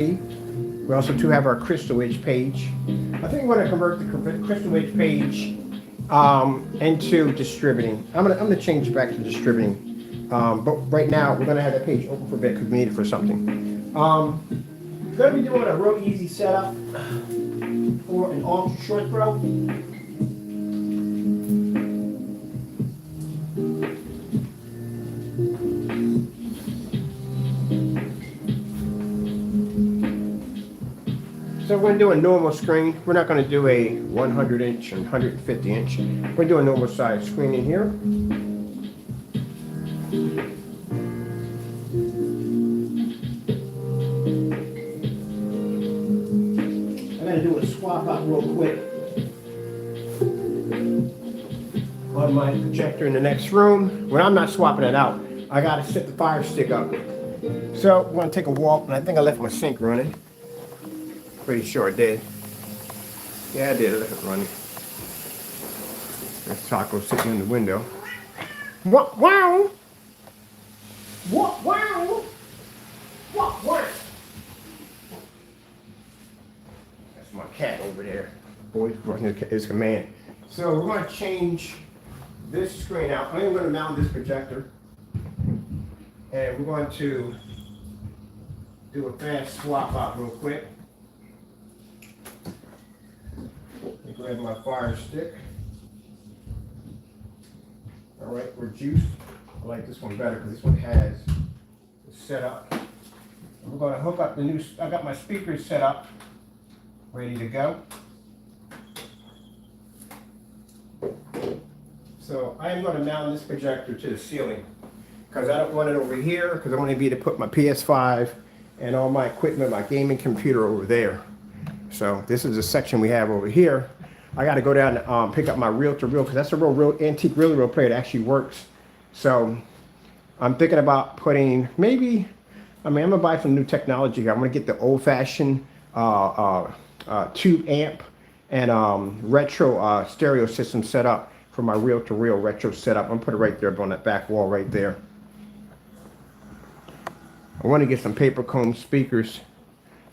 We also too have our Crystal Edge page. I think we're going to convert the Crystal Edge page into distributing. I'm gonna change it back to distributing. But right now we're gonna have that page open for a bit because we need it for something. Gonna be doing a real easy setup for an ultra short throw. So we're going to do a normal screen. We're not going to do a 100 inch and 150 inch. We're going to do a normal size screen in here. I'm going to do a swap out real quick on my projector in the next room. When I'm not swapping it out, I got to set the fire stick up. So we're going to take a walk, and I think I left my sink running. Pretty sure I did. Yeah, I did. I left it running. There's Taco sitting in the window. What? Wow! What? Wow! What? What? That's my cat over there. Boy's running his command. So we're going to change this screen out. I'm going to mount this projector, and we're going to do a fast swap out real quick. Grab my fire stick. All right, we're juiced. I like this one better because this one has the setup. We're going to hook up the new. I got my speakers set up, ready to go. So I am going to mount this projector to the ceiling because I don't want it over here because I want to be able to put my PS5 and all my equipment, my gaming computer over there. So this is a section we have over here. I got to go down and pick up my reel-to-reel because that's a real antique reel-to-reel player that actually works. So I'm thinking about putting maybe, I'm going to buy some new technology here. I'm going to get the old-fashioned tube amp and retro stereo system set up for my reel-to-reel retro setup. I'm going to put it right there on that back wall right there. I want to get some paper comb speakers,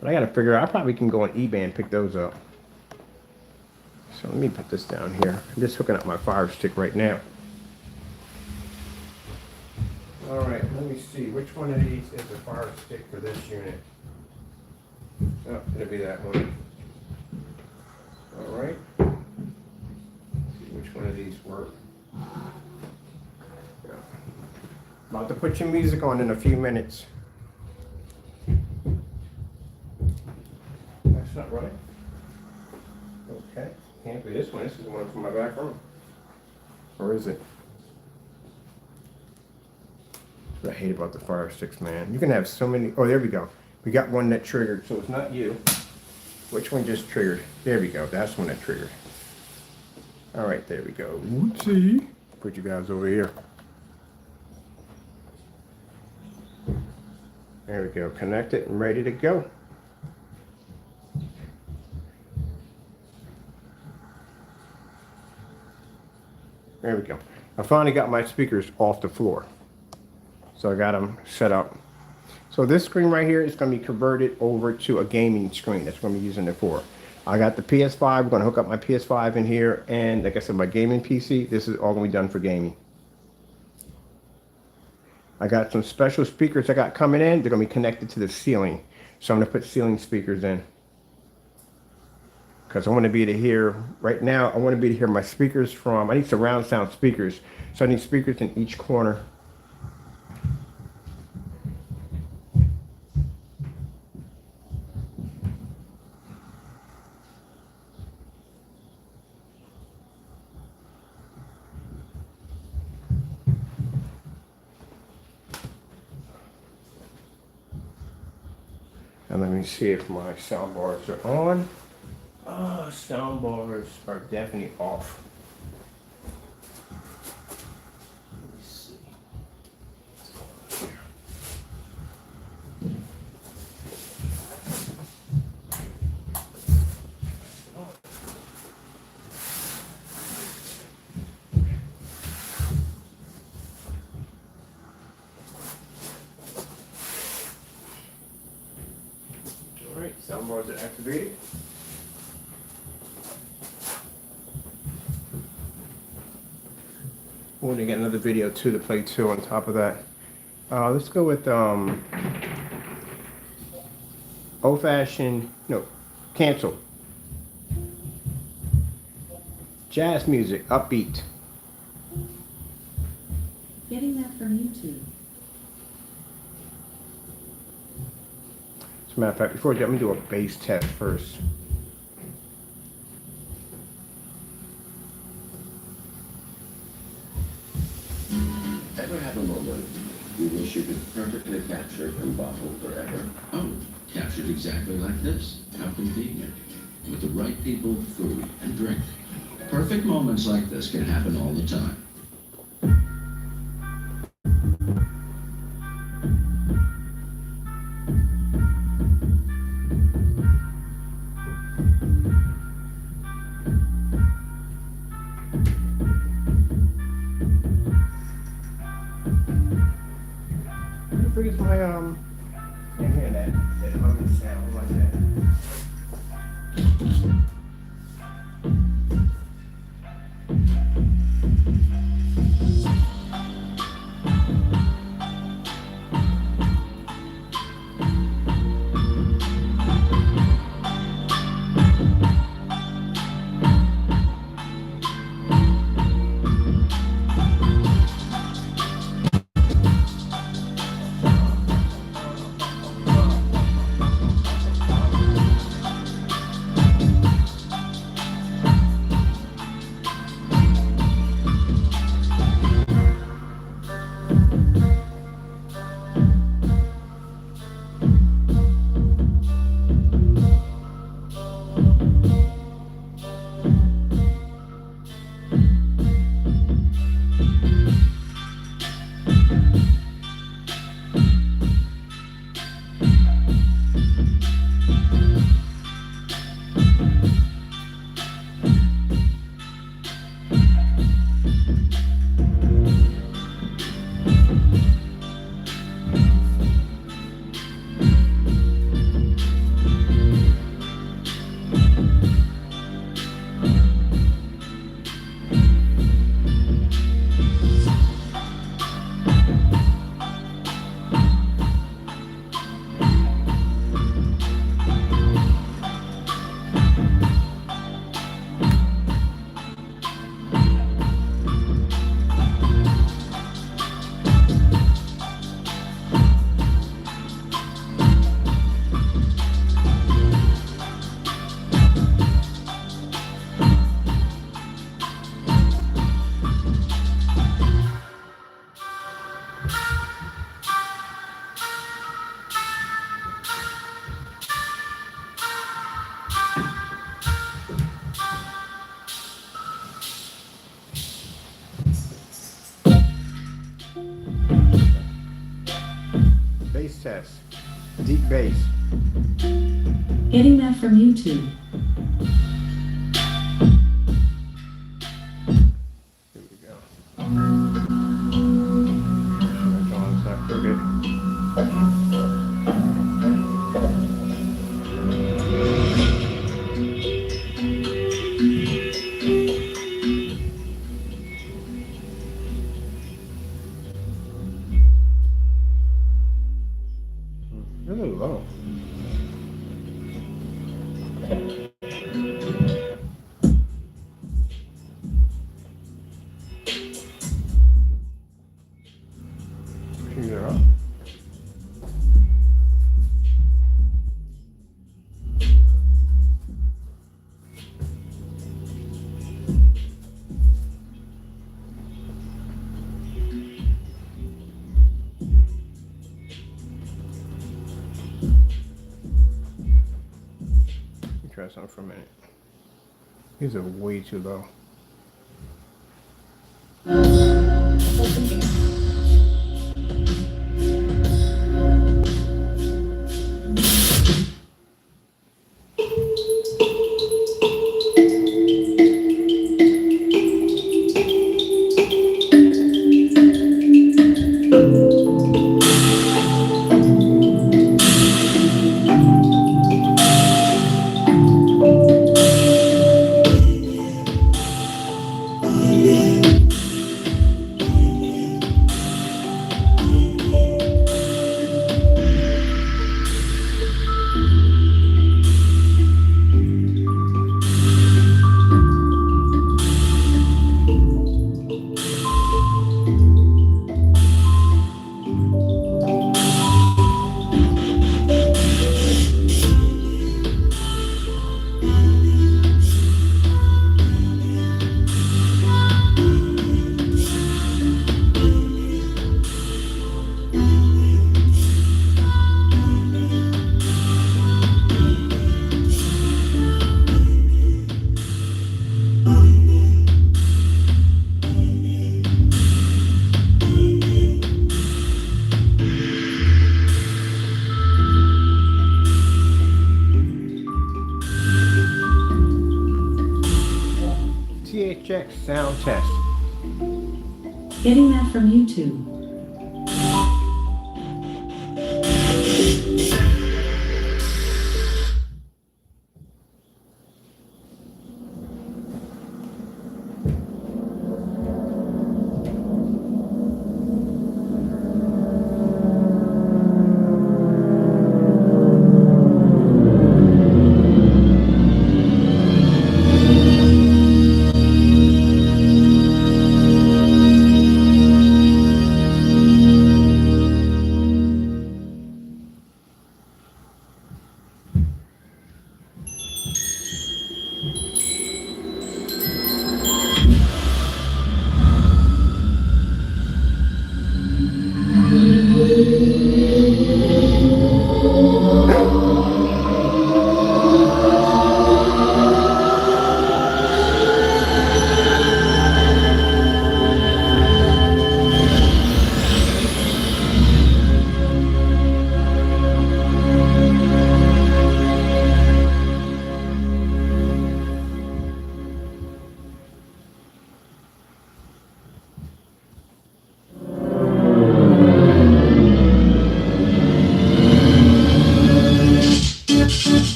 but I got to figure out, I probably can go on eBay and pick those up. So let me put this down here. I'm just hooking up my fire stick right now. All right, let me see. Which one of these is the fire stick for this unit? Oh, it'll be that one. All right. Let's see which one of these work. Yeah. About to put your music on in a few minutes. That's not right. Okay. Can't be this one. This is the one from my back room. Or is it? What I hate about the fire sticks, man. You can have so many. Oh, there we go. We got one that triggered, so it's not you. Which one just triggered? There we go. That's one that triggered. All right, there we go. Whoopsie. Put you guys over here. There we go. Connect it and ready to go. There we go. I finally got my speakers off the floor. So I got them set up. So this screen right here is going to be converted over to a gaming screen. That's what I'm using it for. I got the PS5. We're going to hook up my PS5 in here. And like I said, my gaming PC. This is all going to be done for gaming. I got some special speakers I got coming in. They're going to be connected to the ceiling. So I'm going to put ceiling speakers in. Because I want to be able to hear, right now, I want to be able to hear my speakers from, I need surround sound speakers. So I need speakers in each corner. And let me see if my sound bars are on. Oh, sound bars are definitely off. Let me see. Soundboards are activated. We're gonna get another video too to play too on top of that. Let's go with old fashioned, no, cancel. Jazz music, upbeat. Getting that from YouTube. As a matter of fact, before I do, I'm gonna do a bass test first. Ever have a moment you wish you could perfectly capture and bottle forever? Oh, captured exactly like this. How convenient. With the right people, food, and drink. Perfect moments like this can happen all the time. I forget my can't hear that humming sound like that. Bass test. Deep bass. Getting that from YouTube. Here we go. That's on, it's not crooked. They're a little low. Turn it up. Try something for a minute. These are way too low. check, sound test. Getting that from YouTube.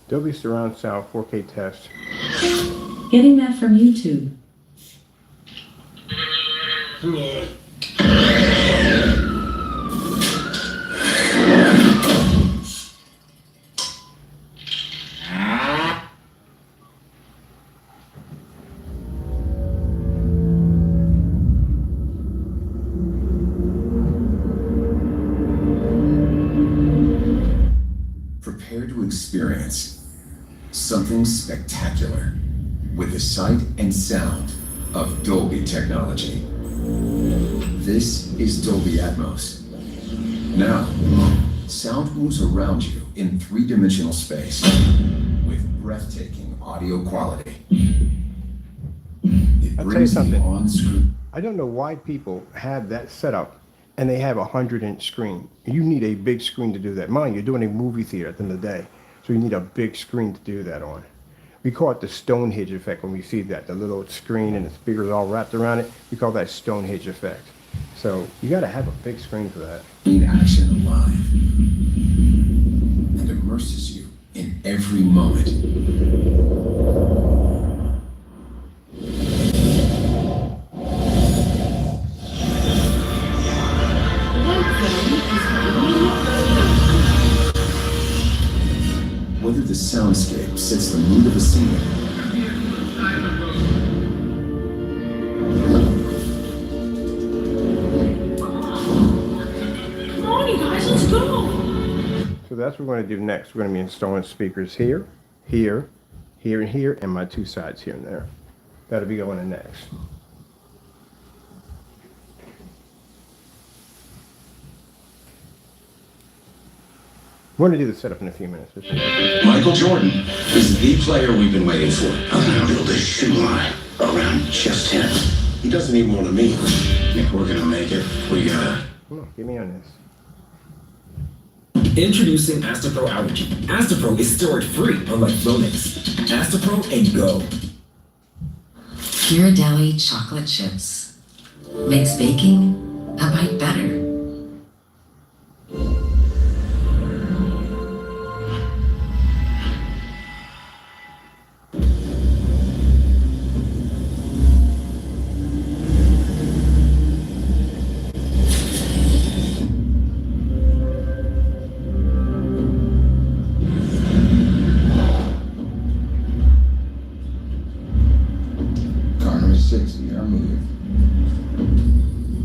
Dolby Surround Sound 4K test. Getting that from YouTube. Prepare to experience something spectacular with the sight and sound of Dolby technology. This is Dolby Atmos. Now, sound moves around you in three-dimensional space with breathtaking audio quality. It I'll tell you brings the something. on-screen. I don't know why people have that setup and they have a 100-inch screen. You need a big screen to do that. Mind, you're doing a movie theater at the end of the day, so you need a big screen to do that on. We call it the Stonehenge effect when we see that, the little screen and the speakers all wrapped around it. We call that Stonehenge effect. So you got to have a big screen for that. In action alive and immerses you in every moment. Whether the soundscape sets the mood of a scene So that's what we're going to do next. We're going to be installing speakers here, here, here, and here, and my two sides here and there. That'll be going in next. We're going to do the setup in a few minutes. Michael Jordan is the player we've been waiting for. I'm gonna build a shoe line around just him. He doesn't need one of me. If we're gonna make it, we gotta. Come on, get me on this. Introducing Astapro Allergy. Astapro is storage free, unlike Lonix. Astapro and go. Ghirardelli chocolate chips makes baking a bite better. Car number 60, I'm moving.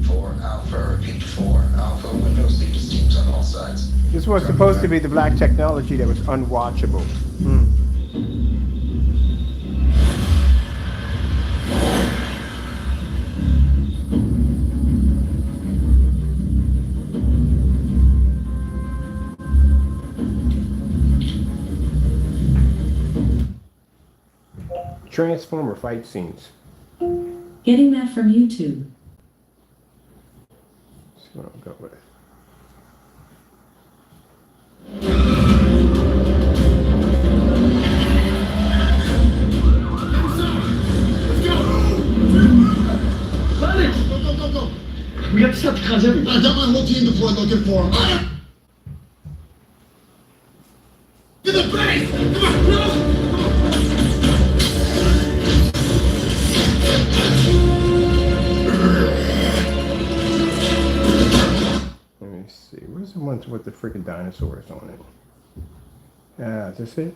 4 Alpha, repeat 4 Alpha. Windows leaves teams on all sides. This was supposed to be the black technology that was unwatchable. Hmm. Transformer fight scenes. Getting that from YouTube. That's what I'll go with. Go. We got stuff to cause everything. I got my whole team deployed looking for him. To the base! Come on, Let me see. Where's the ones with the freaking dinosaurs on it? Is this it?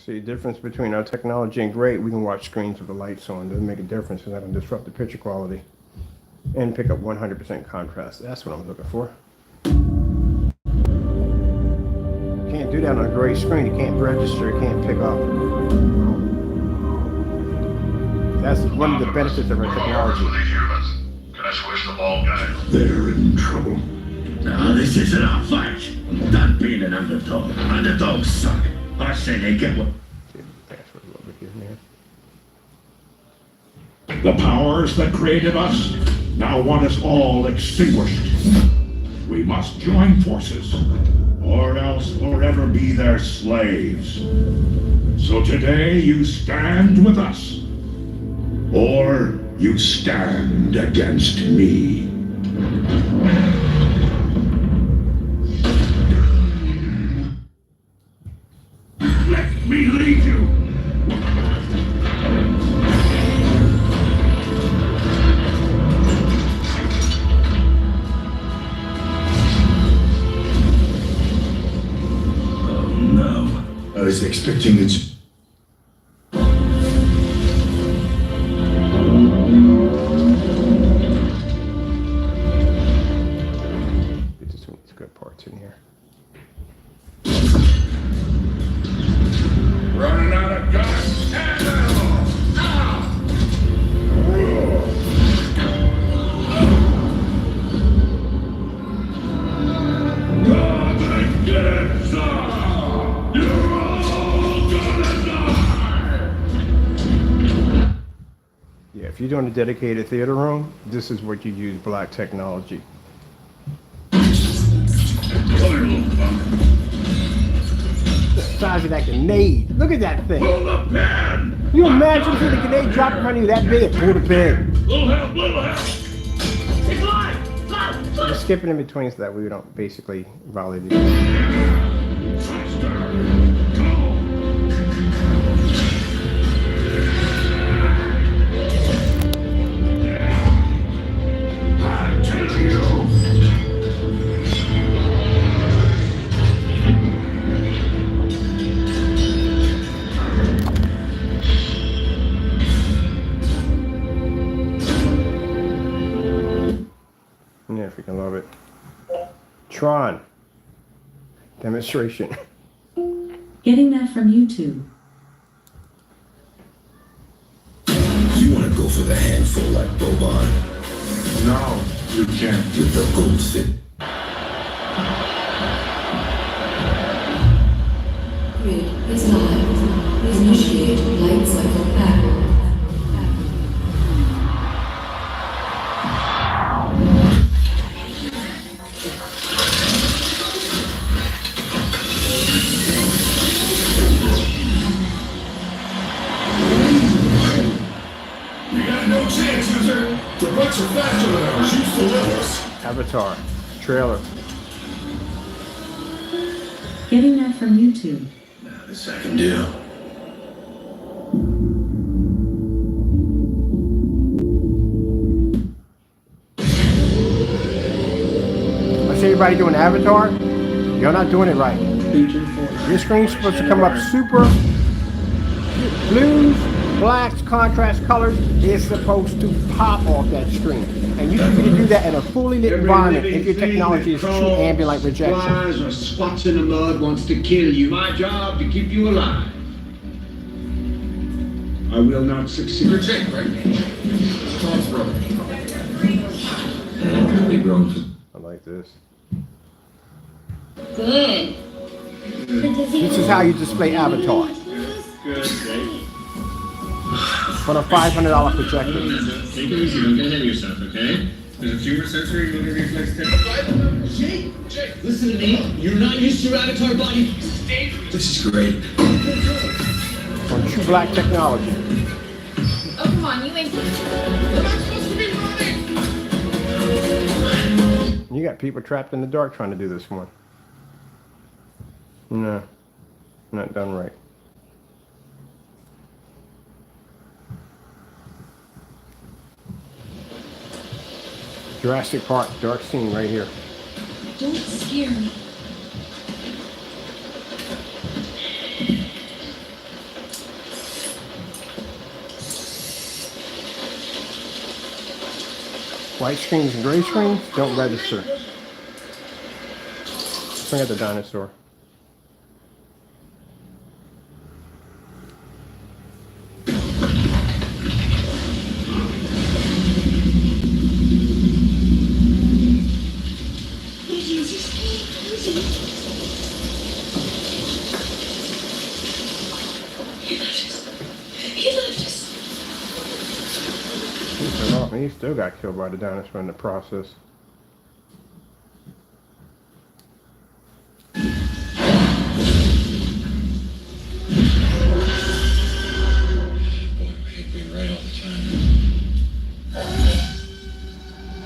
See, the difference between our technology and great, we can watch screens with the lights on. Doesn't make a difference because I can disrupt the picture quality and pick up 100% contrast. That's what I'm looking for. Can't do that on a gray screen. You can't register, you can't pick up. That's one of the benefits of our technology. Can I switch the ball guy? They're in trouble. No, this isn't our fight. I'm done being an underdog. Underdogs suck. I say they get what. The powers that created us now want us all extinguished. We must join forces, or else forever be their slaves. So today you stand with us, or you stand against me. Let me lead you. I was expecting it. There's some good parts in here. Running out of gas and ammo. Come and get some! You're all gonna die! Yeah, if you're doing a dedicated theater room, this is what you use black technology. Come here, little punk. The size of that grenade. Look at that thing. Pull the pin! You imagine if the grenade dropped in front of you that big? Pull the pin. Little help, little help! It's alive! We're skipping in between so that we don't basically violate it. Faster! Go! I tell you! Yeah, if you can love it. Tron. Demonstration. Getting that from YouTube. You want to go for the handful like Boban? No, you can't. With the gold fit. Grid is live. Please initiate light cycle pattern. Faster, faster than I was used to this. Avatar. Trailer. Getting that from YouTube. Now this I can do. I see everybody doing Avatar. You're not doing it right. Your screen's supposed to come up super blues, blacks, contrast colors. It's supposed to pop off that screen. And you should be able to do that in a fully lit environment if your technology is true ambient light rejection. Flies or squats in the mud wants to kill you. My job to keep you alive. I will not succeed. You're Jake, right? Tom's brother. Big grown. I like this. Good. This is how you display Avatar. Good, Jake. On a $500 projector. Take it easy, don't get ahead of yourself, okay? There's a tumor sensor, you're gonna reflex test. Jake, listen to me. You're not used to your avatar body. This is great. On true black technology. Oh, come on, you ain't. Am I supposed to be running? You got people trapped in the dark trying to do this one. No, not done right. Jurassic Park, dark scene right here. Don't scare me. White screens and gray screens don't register. Bring out the dinosaur. He still got killed by the dinosaur in the process.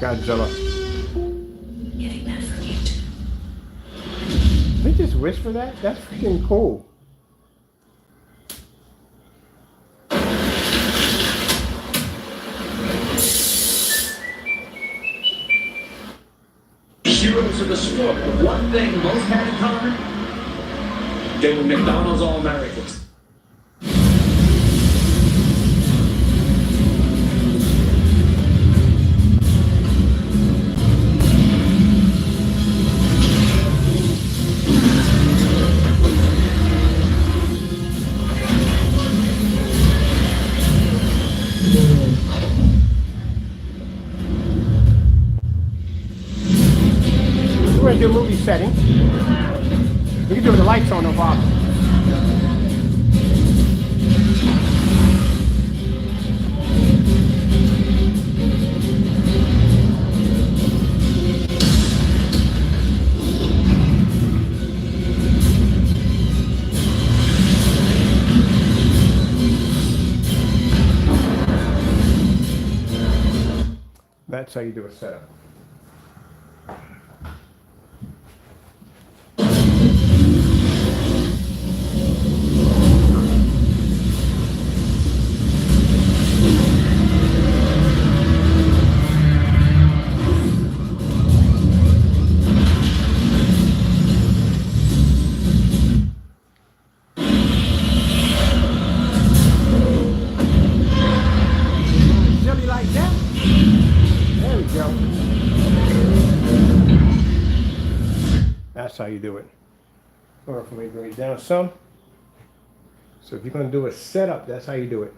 Godzilla. Getting that from YouTube. They just whisper that? That's freaking cool. Heroes of the sport. The one thing most had in common, they were McDonald's All-Americans. We're gonna do a movie setting. We can do it with the lights on, no problem. That's how you do a setup. Silly like that. There we go. That's how you do it. Or if we bring it down some. So if you're going to do a setup, that's how you do it.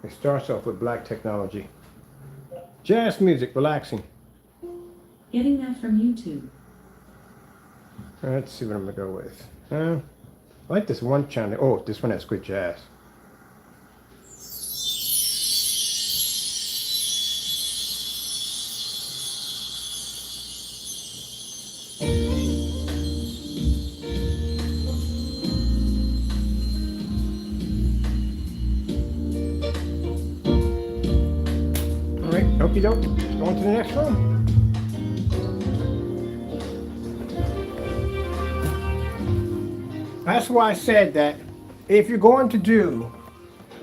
It starts off with black technology. Jazz music, relaxing. Getting that from YouTube. Let's see what I'm going to go with. I like this one channel. Oh, this one has good jazz. Okie doke. Going to the next room. That's why I said that if you're going to do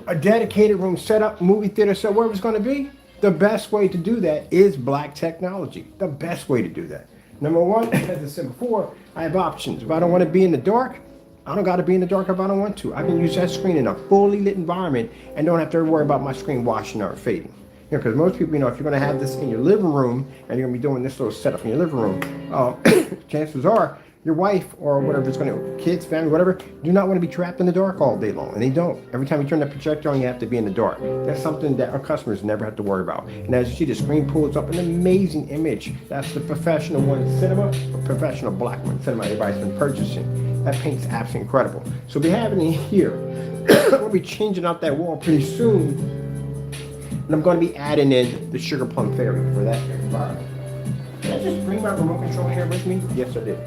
a dedicated room setup, movie theater, so wherever it's going to be, the best way to do that is black technology. The best way to do that. Number one, as I said before, I have options. If I don't want to be in the dark, I don't got to be in the dark if I don't want to. I can use that screen in a fully lit environment and don't have to worry about my screen washing or fading. You know, because most people, you know, if you're going to have this in your living room and you're going to be doing this little setup in your living room, chances are your wife or whatever it's going to, kids, family, whatever, do not want to be trapped in the dark all day long. And they don't. Every time you turn the projector on, you have to be in the dark. That's something that our customers never have to worry about. And as you see, the screen pulls up an amazing image. That's the professional one cinema, or professional black one cinema everybody's been purchasing. That paint's absolutely incredible. So we have it in here. We'll be changing out that wall pretty soon. And I'm going to be adding in the Sugar Plum Fairy for that environment. Did I just bring my remote control here with me? Yes, I did.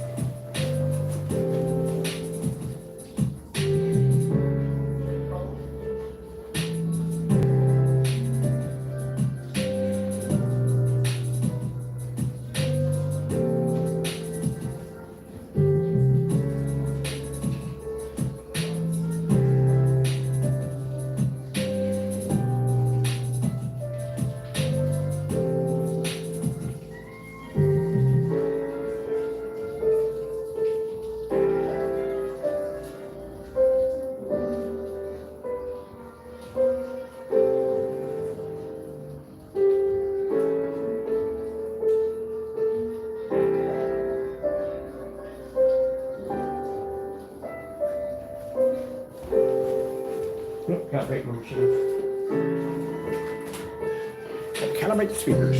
Calibrate my machine. Calibrate the speakers.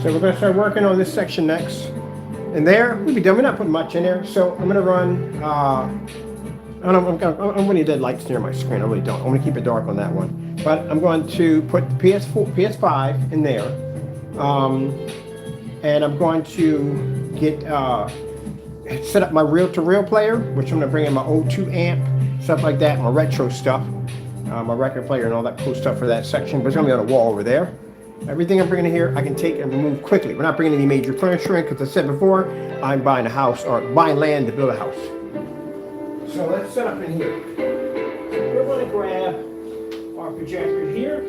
So we're going to start working on this section next. And there, we'll be done. We're not putting much in there. So I'm going to run, I don't know, I'm really dead lights near my screen. I really don't. I want to keep it dark on that one. But I'm going to put the PS5 in there. And I'm going to get set up my reel-to-reel player, which I'm going to bring in my O2 amp, stuff like that, my retro stuff, my record player and all that cool stuff for that section. But it's going to be on the wall over there. Everything I'm bringing in here, I can take and remove quickly. We're not bringing any major furniture in because I said before, I'm buying a house or buying land to build a house. So let's set up in here. We're going to grab our projector here.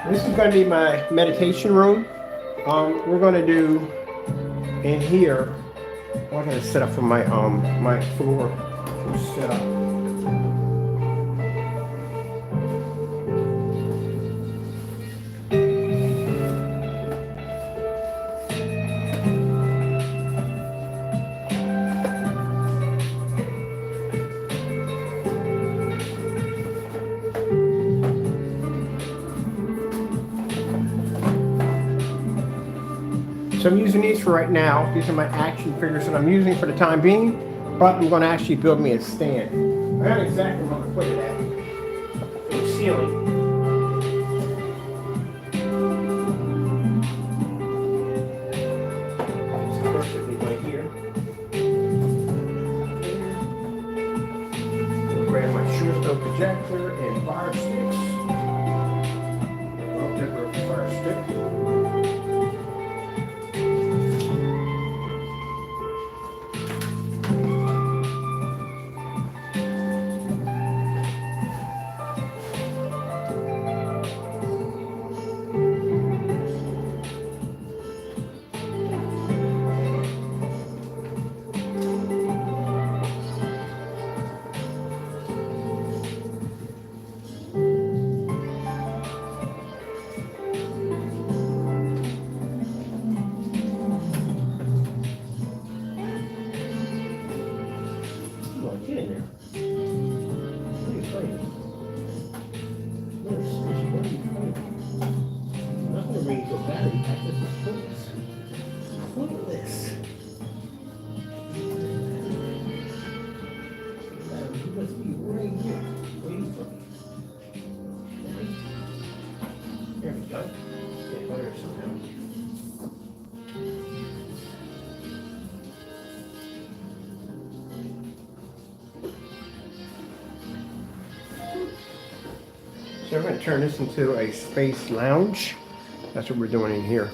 This is going to be my meditation room. We're going to do in here. I'm going to set up for my my floor set up. So I'm using these for right now. These are my action figures that I'm using for the time being, but I'm going to actually build me a stand. I got exactly where I'm going to put it at. The ceiling. It's perfectly right here. I'll grab my Schuster projector and fire sticks. I'll take a fire stick. Look at this. He must be right here, waiting for me. There we go. Get better somehow. So we're going to turn this into a space lounge. That's what we're doing in here.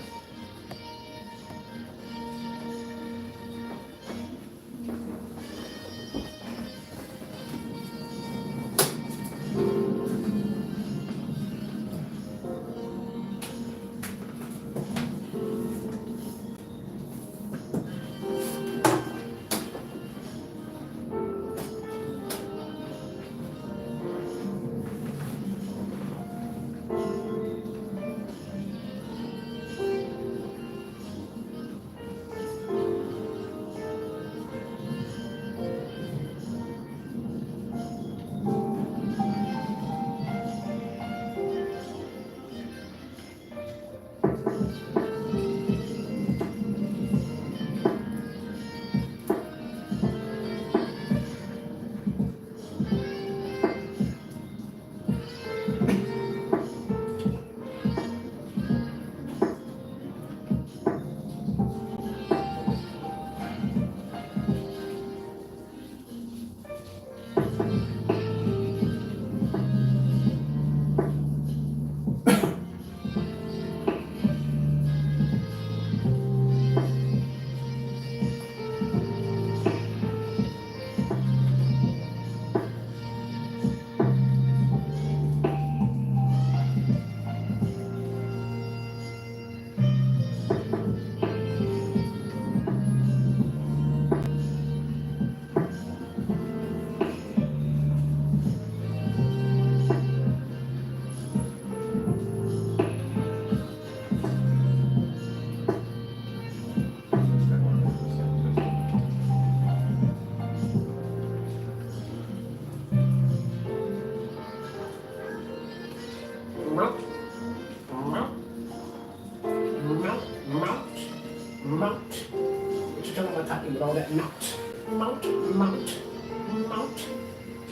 Mount. What you talking about talking with all that mount? Mount.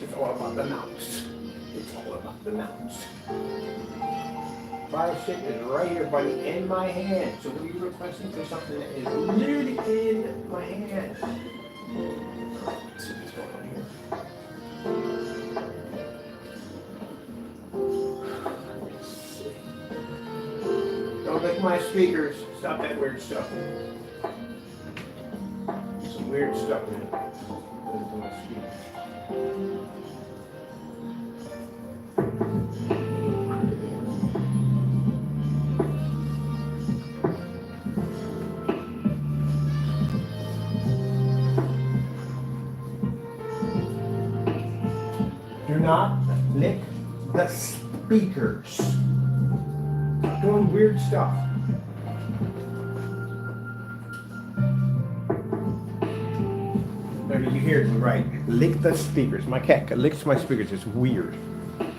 It's all about the mounts. It's all about the mounts. Fire stick is right here, buddy, in my hand. So what are you requesting for something that is literally in my hand? Let's see what's going on here. Let's see. Don't lick my speakers. Stop that weird stuff. Some weird stuff in it. With my speakers. Do not lick the speakers. Stop doing weird stuff. Maybe you heard me right. Lick the speakers. My cat licks my speakers. It's weird.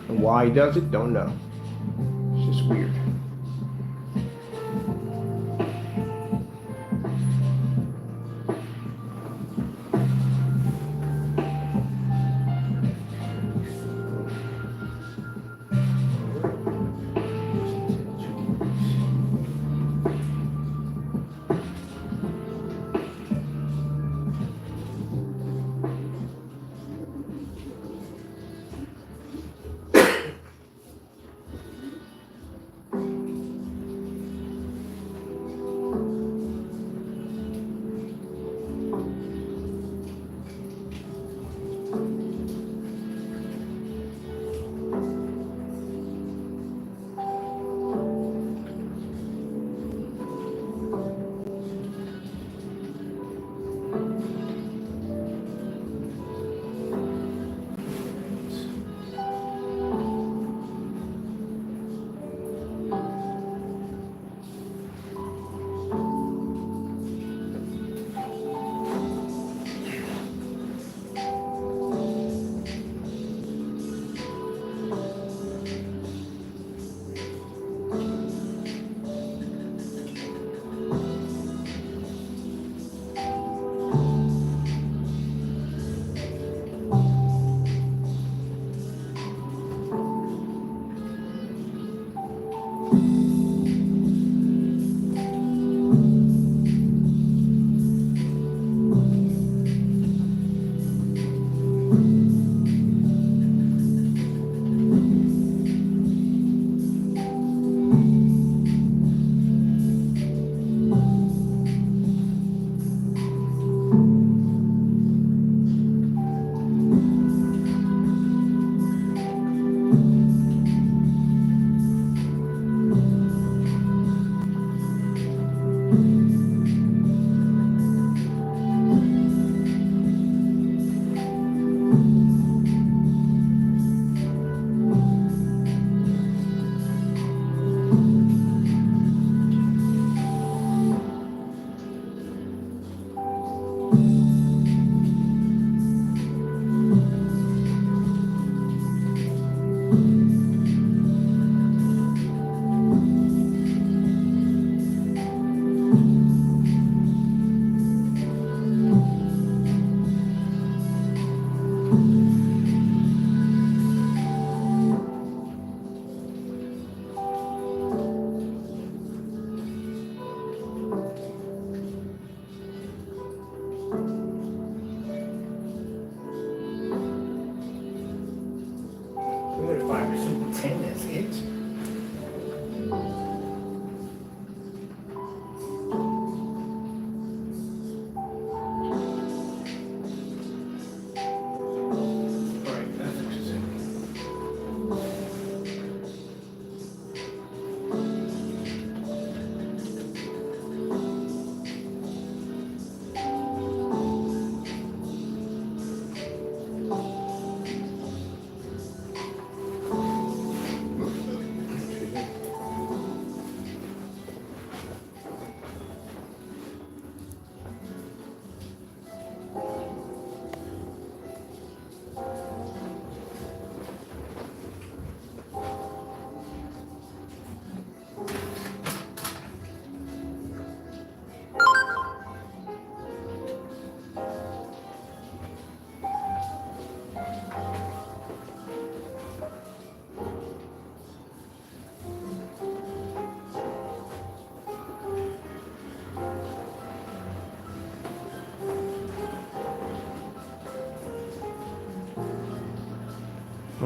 And why he does it, don't know. It's just weird.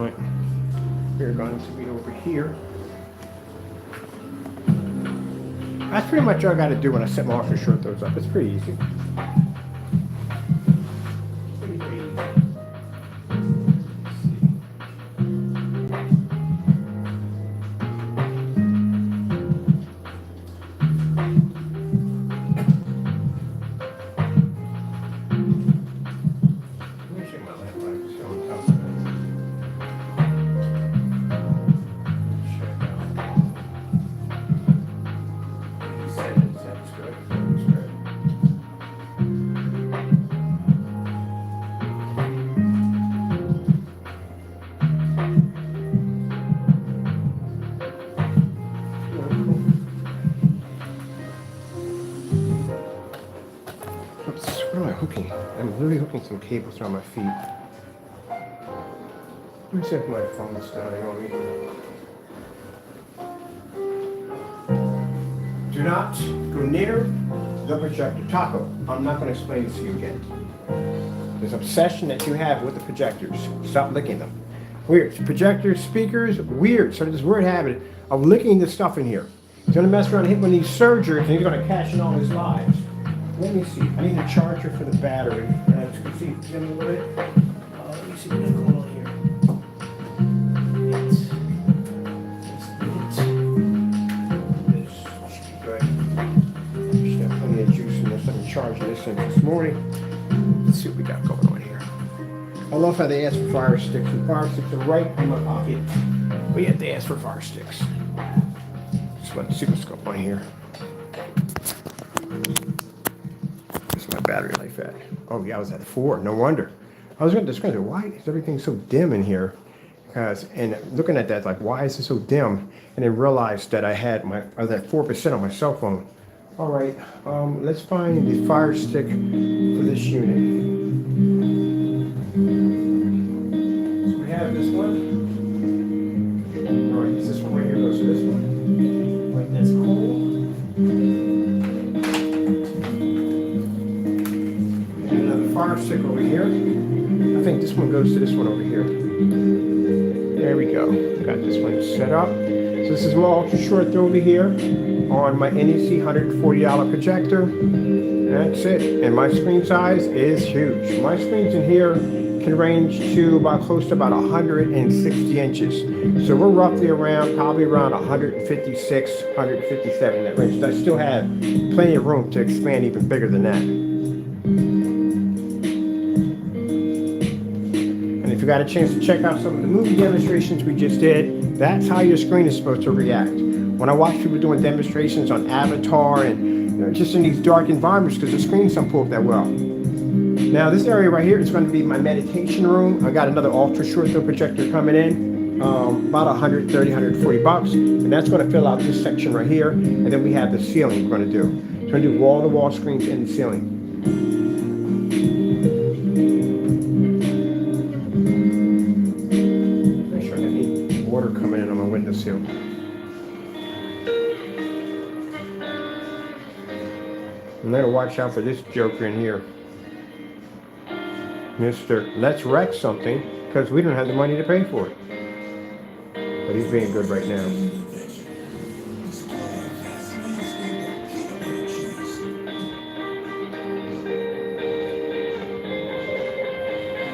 point, we're going to be over here. That's pretty much all I got to do when I set my ultra short throws up. It's pretty easy. What am I hooking? I'm literally hooking some cables around my feet. Let me see if my phone's dying on me. Do not go near the projector. Taco, I'm not going to explain this to you again. This obsession that you have with the projectors. Stop licking them. Weird. Projectors, speakers, weird. So this weird habit of licking this stuff in here. He's going to mess around and hit one of these surgeries and he's going to cash in all his lives. Let me see. I need a charger for the battery. As you can see, let me see what's going on here. This should be good. Just have plenty of juice in this. I've been charging this since this morning. Let's see what we got going on here. I love how they ask for fire sticks. And fire sticks are right in my pocket. But yet they ask for fire sticks. Just let the superscope on here. Battery life at? Oh yeah, I was at 4. No wonder. I was going to describe it. Why is everything so dim in here? And looking at that, like, why is it so dim? And then realized that I was at 4% on my cell phone. All right, let's find the fire stick for this unit. So we have this one. All right, this one right here goes to this one. Right, that's cool. Fire stick over here. I think this one goes to this one over here. There we go. Got this one set up. So this is my ultra short throw over here on my NEC $140 projector. That's it. And my screen size is huge. My screens in here can range to about close to about 160 inches. So we're roughly probably around 156, 157 that range. So I still have plenty of room to expand even bigger than that. If you got a chance to check out some of the movie demonstrations we just did, that's how your screen is supposed to react. When I watch people doing demonstrations on Avatar and just in these dark environments because the screens don't pull up that well. Now this area right here is going to be my meditation room. I got another ultra short throw projector coming in, about 130, 140 bucks, and that's going to fill out this section right here. And then we have the ceiling we're going to do. We're going to do wall-to-wall screens in the ceiling. Coming in on my windowsill. And then watch out for this joker in here. Mr. Let's wreck something because we don't have the money to pay for it. But he's being good right now.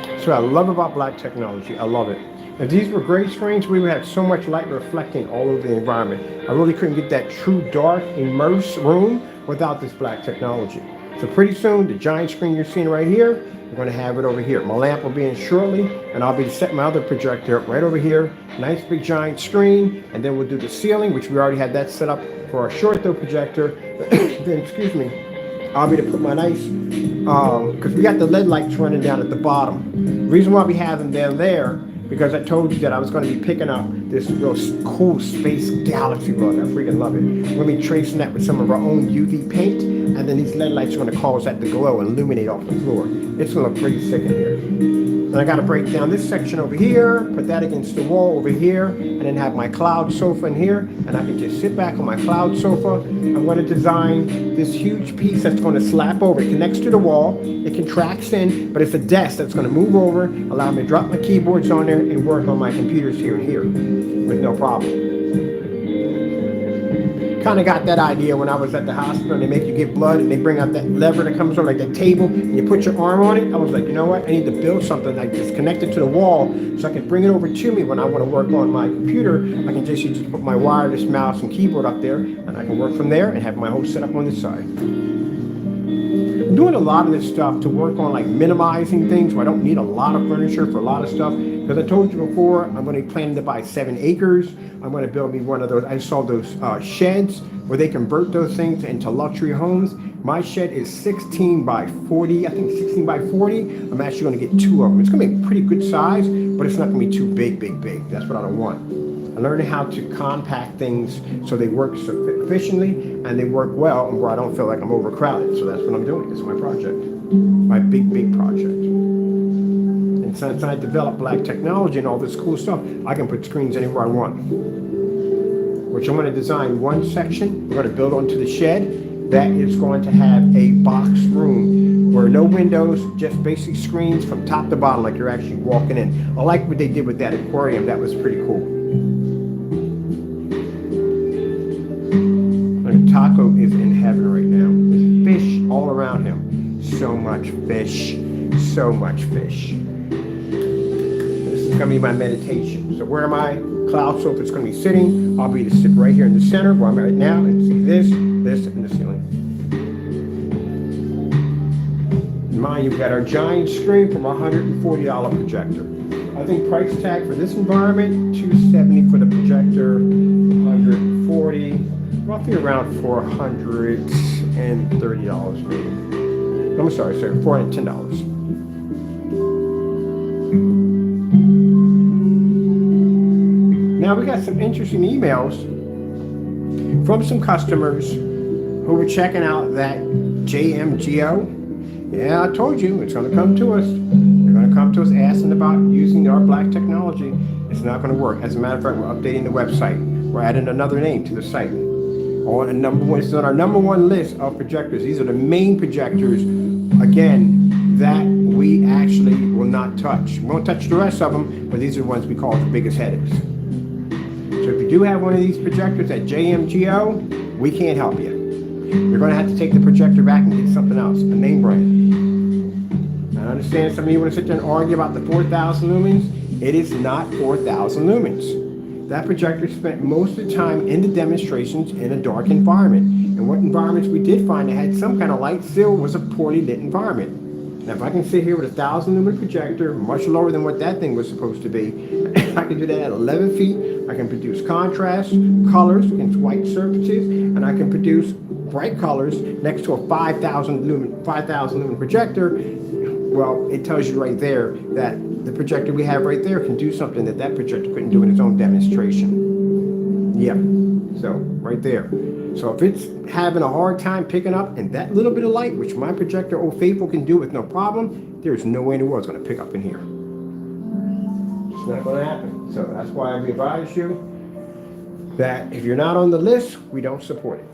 That's what I love about black technology. I love it. If these were gray screens, we would have so much light reflecting all over the environment. I really couldn't get that true dark, immersed room without this black technology. So pretty soon, the giant screen you're seeing right here, we're going to have it over here. My lamp will be in shortly, and I'll be setting my other projector up right over here. Nice big giant screen, and then we'll do the ceiling, which we already had that set up for our short throw projector. Then, excuse me, I'll be to put my nice, because we got the LED lights running down at the bottom. The reason why we have them down there, because I told you that I was going to be picking up this real cool space galaxy rug. I freaking love it. We're going to be tracing that with some of our own UV paint, and then these LED lights are going to cause that to glow and illuminate off the floor. It's going to look pretty sick in here. And I got to break down this section over here, put that against the wall over here, and then have my cloud sofa in here, and I can just sit back on my cloud sofa. I'm going to design this huge piece that's going to slap over. It connects to the wall, it contracts in, but it's a desk that's going to move over, allow me to drop my keyboards on there, here and work on my computers here and here with no problem. Kind of got that idea when I was at the hospital and they make you give blood and they bring out that lever that comes on like that table and you put your arm on it. I was like, you know what? I need to build something like this connected to the wall so I can bring it over to me when I want to work on my computer. I can just put my wireless mouse and keyboard up there and I can work from there and have my whole setup on this side. I'm doing a lot of this stuff to work on like minimizing things where I don't need a lot of furniture for a lot of stuff. Because I told you before, I'm going to be planning to buy 7 acres. I'm going to build me one of those. I saw those sheds where they convert those things into luxury homes. My shed is 16 by 40. I think 16 by 40. I'm actually going to get 2 of them. It's going to be a pretty good size, but it's not going to be too big. That's what I don't want. I'm learning how to compact things so they work efficiently and they work well and where I don't feel like I'm overcrowded. So that's what I'm doing. It's my project, my big project. And since I developed black technology and all this cool stuff, I can put screens anywhere I want. Which I'm going to design one section. We're going to build onto the shed that is going to have a box room where no windows, just basic screens from top to bottom like you're actually walking in. I like what they did with that aquarium. That was pretty cool. And Taco is in heaven right now. There's fish all around him. So much fish. So much fish. This is going to be my meditation. So where am I? Cloud sofa is going to be sitting. I'll be to sit right here in the center where I'm at right now and see this, and the ceiling. Mind you, we've got our giant screen from our $140 projector. I think price tag for this environment, $270 for the projector, $140, roughly around $430 maybe. I'm sorry, $410. Now we got some interesting emails from some customers who were checking out that JMGO. Yeah, I told you it's going to come to us. They're going to come to us asking about using our black technology. It's not going to work. As a matter of fact, we're updating the website. We're adding another name to the site. It's on our number 1 list of projectors. These are the main projectors, again, that we actually will not touch. We won't touch the rest of them, but these are the ones we call the biggest headaches. So if you do have one of these projectors at JMGO, we can't help you. You're going to have to take the projector back and get something else, a name brand. I understand some of you want to sit there and argue about the 4,000 lumens. It is not 4,000 lumens. That projector spent most of the time in the demonstrations in a dark environment. And what environments we did find that had some kind of light still was a poorly lit environment. Now if I can sit here with a 1,000 lumen projector, much lower than what that thing was supposed to be, I can do that at 11 feet. I can produce contrast, colors against white surfaces, and I can produce bright colors next to a 5,000 lumen projector. Well, it tells you right there that the projector we have right there can do something that projector couldn't do in its own demonstration. Yeah, so right there. So if it's having a hard time picking up and that little bit of light, which my projector Old Faithful can do with no problem, there's no way in the world it's going to pick up in here. It's not going to happen. So that's why we advise you that if you're not on the list, we don't support it.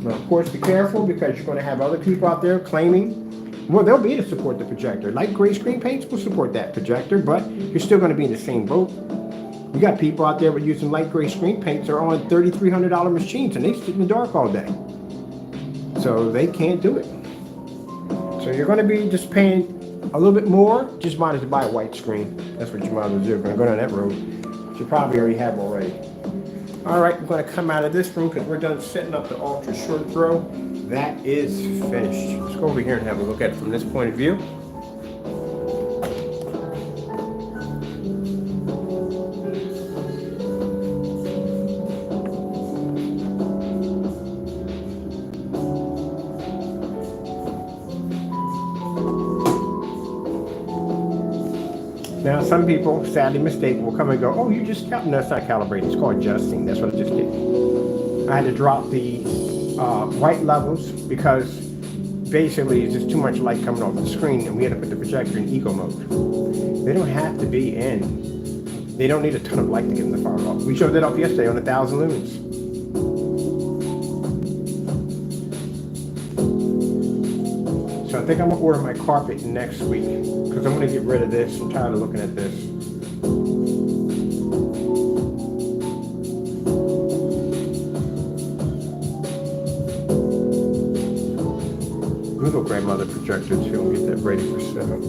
Now, of course, be careful because you're going to have other people out there claiming, well, they'll be to support the projector. Light gray screen paints will support that projector, but you're still going to be in the same boat. You got people out there with using light gray screen paints that are on $3,300 machines and they sit in the dark all day. So they can't do it. So you're going to be just paying a little bit more, just might as well buy a white screen. That's what you might as well do. You're going to go down that road. You probably already have already. All right, we're going to come out of this room because we're done setting up the ultra short throw. That is finished. Let's go over here and have a look at it from this point of view. Now, some people, sadly mistaken, will come and go, oh, you just got, no, that's not calibrating. It's called adjusting. That's what I just did. I had to drop the white levels because basically it's just too much light coming off the screen and we had to put the projector in eco mode. They don't have to be in. They don't need a ton of light to get them to fire off. We showed that off yesterday on 1,000 lumens. So So I think I'm gonna order my carpet next week because I'm gonna get rid of this. I'm tired of looking at this. I'm gonna go grab my other projector too and get that ready for setup.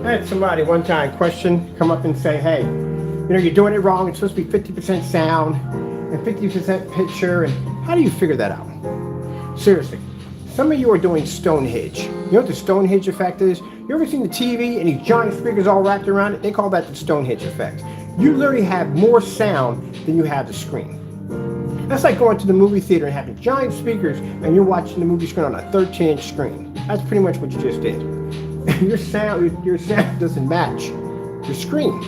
I had somebody one time come up and say, hey, you're doing it wrong. It's supposed to be 50% sound and 50% picture. And how do you figure that out? Seriously, some of you are doing Stonehenge. You know what the Stonehenge effect is? You ever seen the TV and these giant speakers all wrapped around it? They call that the Stonehenge effect. You literally have more sound than you have the screen. That's like going to the movie theater and having giant speakers and you're watching the movie screen on a 13-inch screen. That's pretty much what you just did. Your sound doesn't match your screen.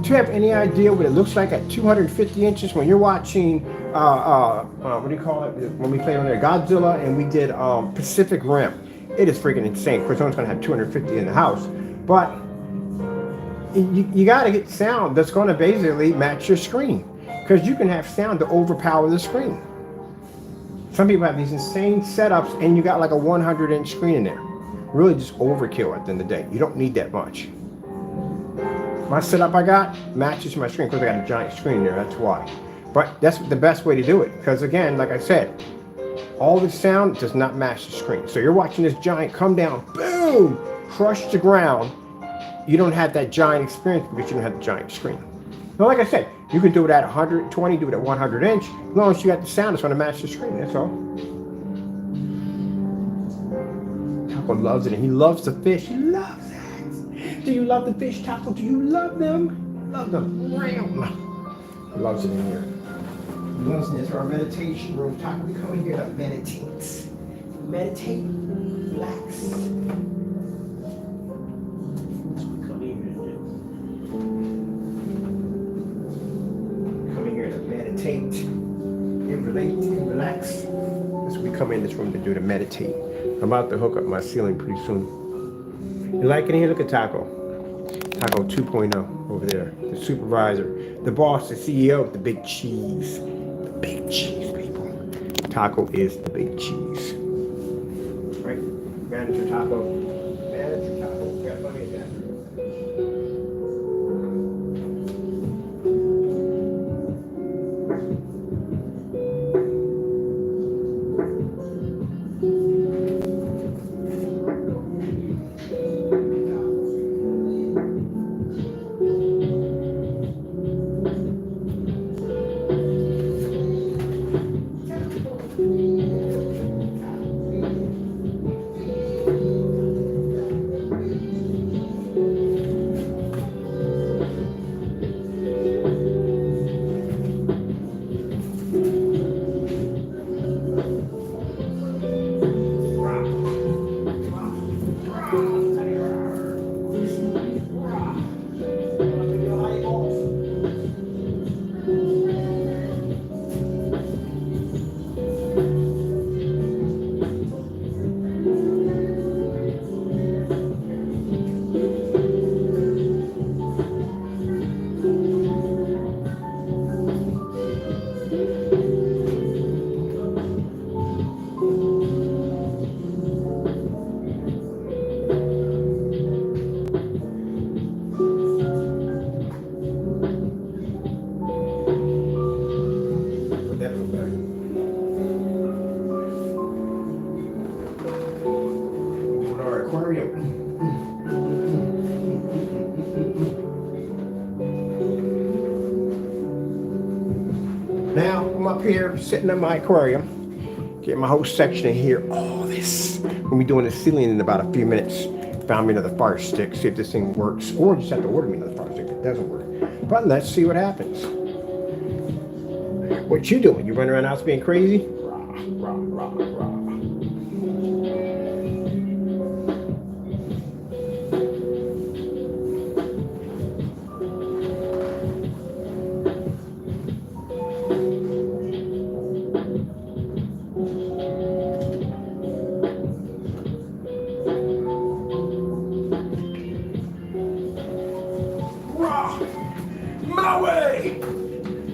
Do you have any idea what it looks like at 250 inches when you're watching, what do you call it? When we played on there, Godzilla, and we did Pacific Rim. It is freaking insane. Of course, no one's going to have 250 in the house. But you got to get sound that's going to basically match your screen. Because you can have sound to overpower the screen. Some people have these insane setups and you got like a 100-inch screen in there. Really just overkill at the end of the day. You don't need that much. My setup I got matches my screen because I got a giant screen there, that's why. But that's the best way to do it. Because again, like I said, all the sound does not match the screen. So you're watching this giant come down, boom, crush the ground. You don't have that giant experience because you don't have the giant screen. Now, like I said, you can do it at 120, do it at 100 inch. As long as you got the sound, it's going to match the screen, that's all. Taco loves it, and he loves the fish. He loves it. Do you love the fish, Taco? Do you love them? Love them. He loves it in here. He loves it. It's our meditation room. Taco, we come in here to meditate. Meditate, relax. That's what we come in here to do. Come in here to meditate and relate and relax. That's what we come in this room to do, to meditate. I'm about to hook up my ceiling pretty soon. You like it in here? Look at Taco. Taco 2.0 over there. The supervisor, the boss, the CEO, the big cheese. The big cheese, people. Taco is the big cheese. Right? Manager Taco. Manager Taco. Got money in that. Now I'm up here sitting in my aquarium, getting my whole section in here. All this. We'll be doing the ceiling in about a few minutes. Found me another fire stick, see if this thing works, or just have to order me another fire stick if it doesn't work. But let's see what happens. What you doing? You running around the house being crazy? Rah, rah, rah, rah. My way!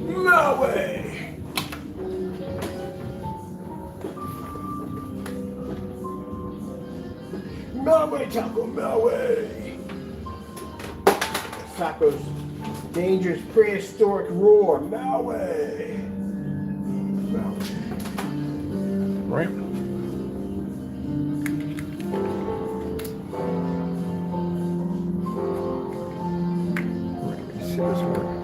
My way! My way, Taco, my way! Taco's dangerous prehistoric roar, my way! My way. Right? Let's see this one.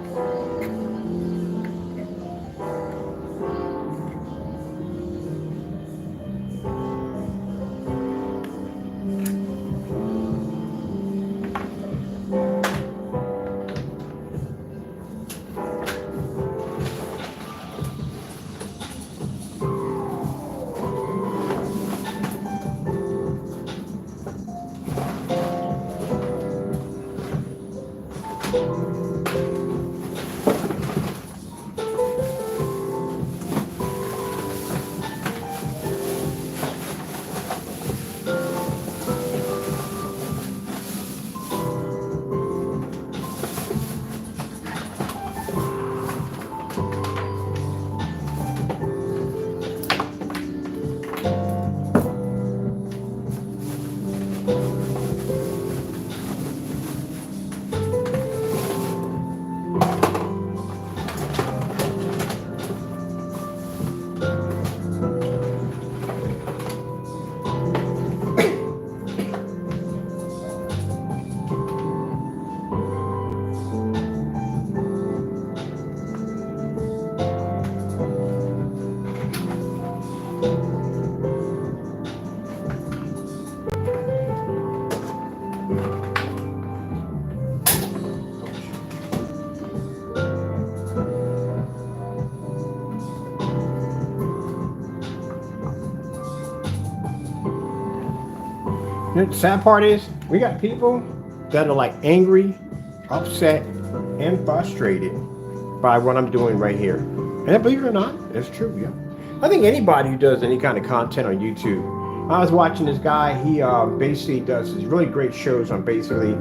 You know, the sad part is, we got people that are like angry, upset, and frustrated by what I'm doing right here. And believe it or not, it's true, yeah. I think anybody who does any kind of content on YouTube I was watching this guy. He basically does these really great shows on basically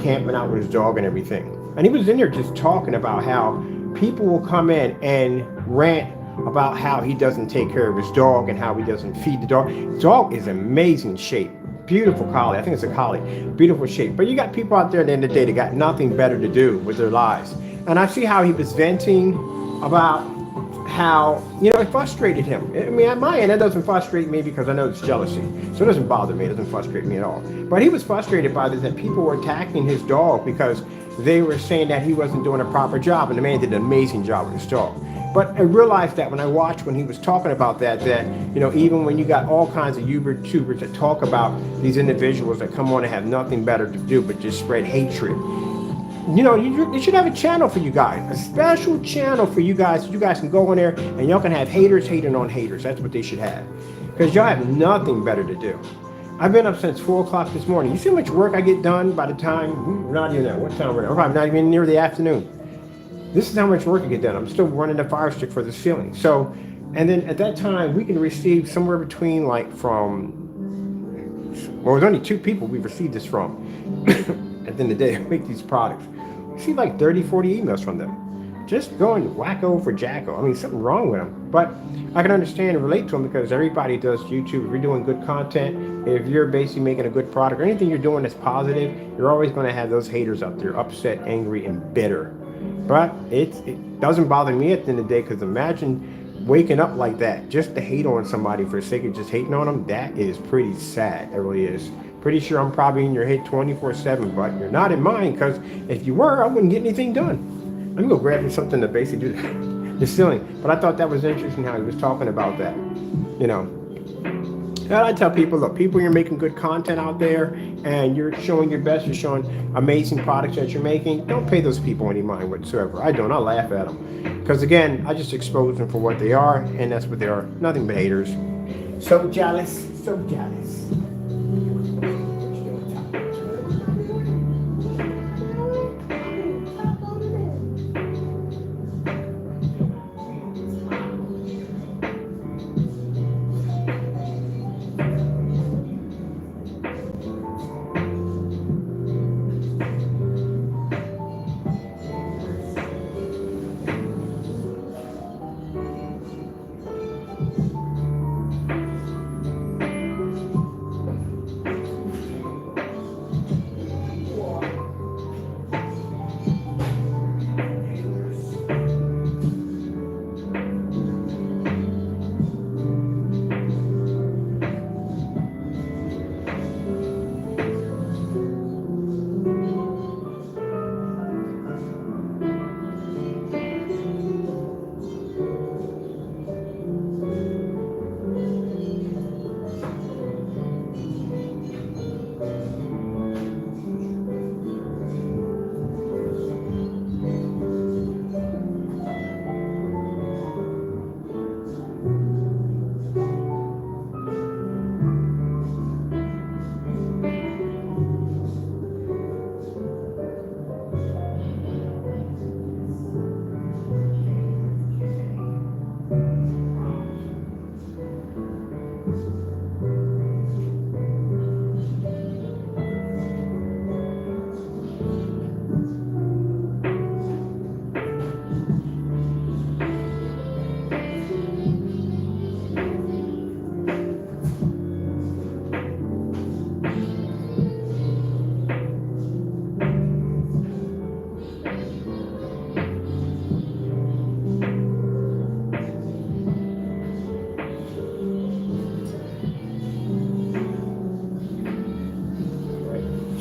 camping out with his dog and everything. And he was in there just talking about how people will come in and rant about how he doesn't take care of his dog and how he doesn't feed the dog. His dog is in amazing shape. Beautiful collie. I think it's a collie. Beautiful shape. But you got people out there at the end of the day that got nothing better to do with their lives. And I see how he was venting about how, you know, it frustrated him. I mean, at my end, it doesn't frustrate me because I know it's jealousy. So it doesn't bother me. It doesn't frustrate me at all. But he was frustrated by this, that people were attacking his dog because they were saying that he wasn't doing a proper job. And the man did an amazing job with his dog. But I realized that when I watched, when he was talking about that, you know, even when you got all kinds of YouTubers that talk about these individuals that come on and have nothing better to do but just spread hatred, you know, you should have a channel for you guys, a special channel for you guys. You guys can go in there and y'all can have haters hating on haters. That's what they should have, because y'all have nothing better to do. I've been up since 4 o'clock this morning. You see how much work I get done by the time, we're not even there. What time we're at? We're probably not even near the afternoon. This is how much work I get done. I'm still running the fire stick for this ceiling. So, and then at that time, we can receive somewhere between well, there's only 2 people we received this from. At the end of the day, I make these products. We see like 30, 40 emails from them. Just going wacko for jacko. I mean, something wrong with them. But I can understand and relate to them because everybody does YouTube. If you're doing good content, if you're basically making a good product, or anything you're doing that's positive, you're always going to have those haters out there, upset, angry, and bitter. But it doesn't bother me at the end of the day, because imagine waking up like that just to hate on somebody for the sake of just hating on them. That is pretty sad. It really is. Pretty sure I'm probably in your head 24/7, but you're not in mine, because if you were, I wouldn't get anything done. Let me go grab you something to basically do the ceiling. But I thought that was interesting how he was talking about that, you know. And I tell people, look, people, you're making good content out there and you're showing your best, you're showing amazing products that you're making, don't pay those people any mind whatsoever. I don't. I laugh at them. Because again, I just expose them for what they are, and that's what they are. Nothing but haters. So jealous. So jealous.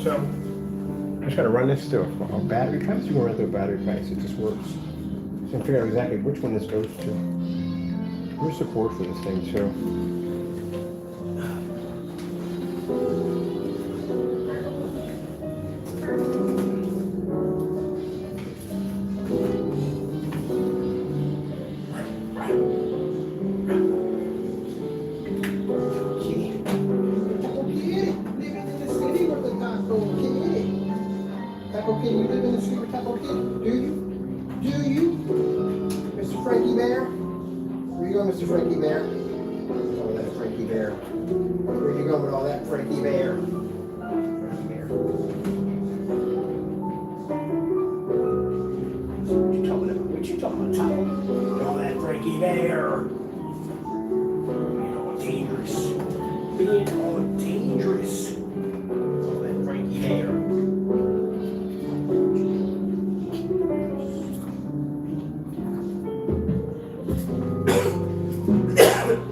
So I'm just gonna run this through a battery price. You can run through a battery price. It just works. So figure out exactly which one this goes to. There's support for this thing too. Okay, you live in the street with Taco Kid? Do you? Do you? Mr. Frankie Bear? Where you going, Mr. Frankie Bear? Oh, that's Frankie Bear. doing with all that Frankie there? What you talking about? What you talking about, Tom? All that Frankie there. Being all dangerous. Being all dangerous. All that Frankie there.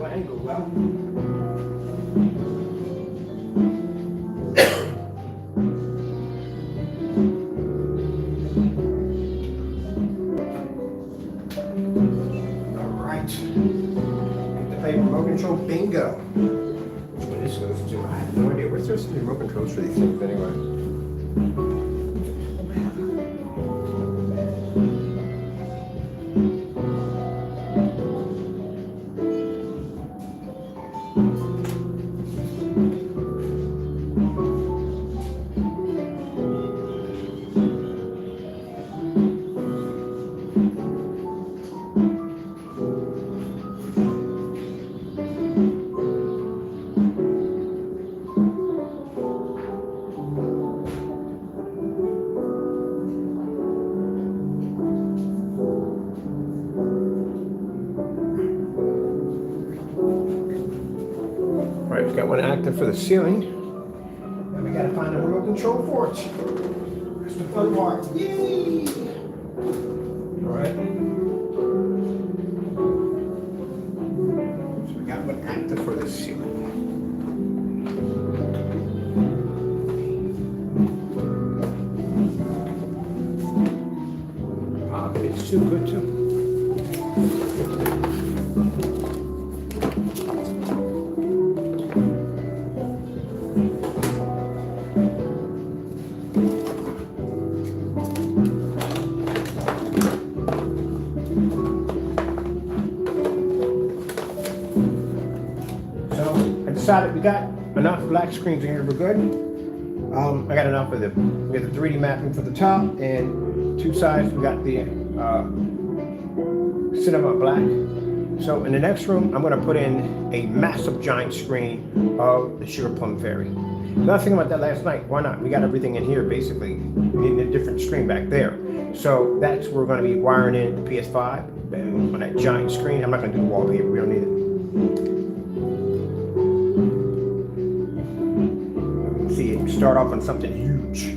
Angle well. Alright. Get the play remote control bingo. Which one this goes to? I have no idea. Where's there some remote controls for these things anyway? Alright, we've got one active for the ceiling. And we gotta find a remote control for it. That's the fun part. Yay! Alright. So we got one active for the ceiling. It's too good too. Decided we got enough black screens in here, we're good. I got enough of the, we got the 3D mapping for the top and two sides, we got the cinema black. So in the next room, I'm gonna put in a massive giant screen of the Sugar Plum Fairy. Nothing about that last night, why not? We got everything in here basically. We need a different screen back there. So that's where we're gonna be wiring in the PS5 and on that giant screen. I'm not gonna do the wallpaper, we don't need it. See it start off on something huge.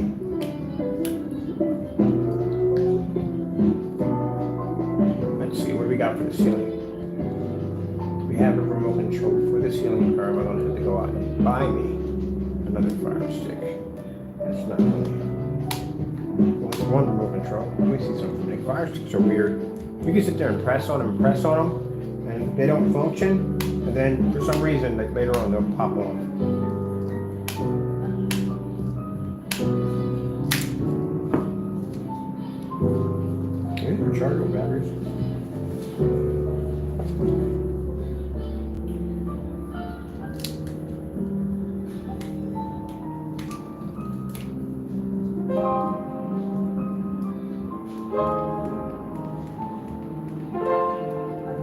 Let's see, what do we got for the ceiling? We have a remote control for the ceiling, or am I going to have to go out and buy me another fire stick? That's not really. Well, it's one remote control. Let me see something. Like, fire sticks are weird. You can sit there and press on them, and they don't function, and then for some reason, like later on, they'll pop on. Rechargeable batteries.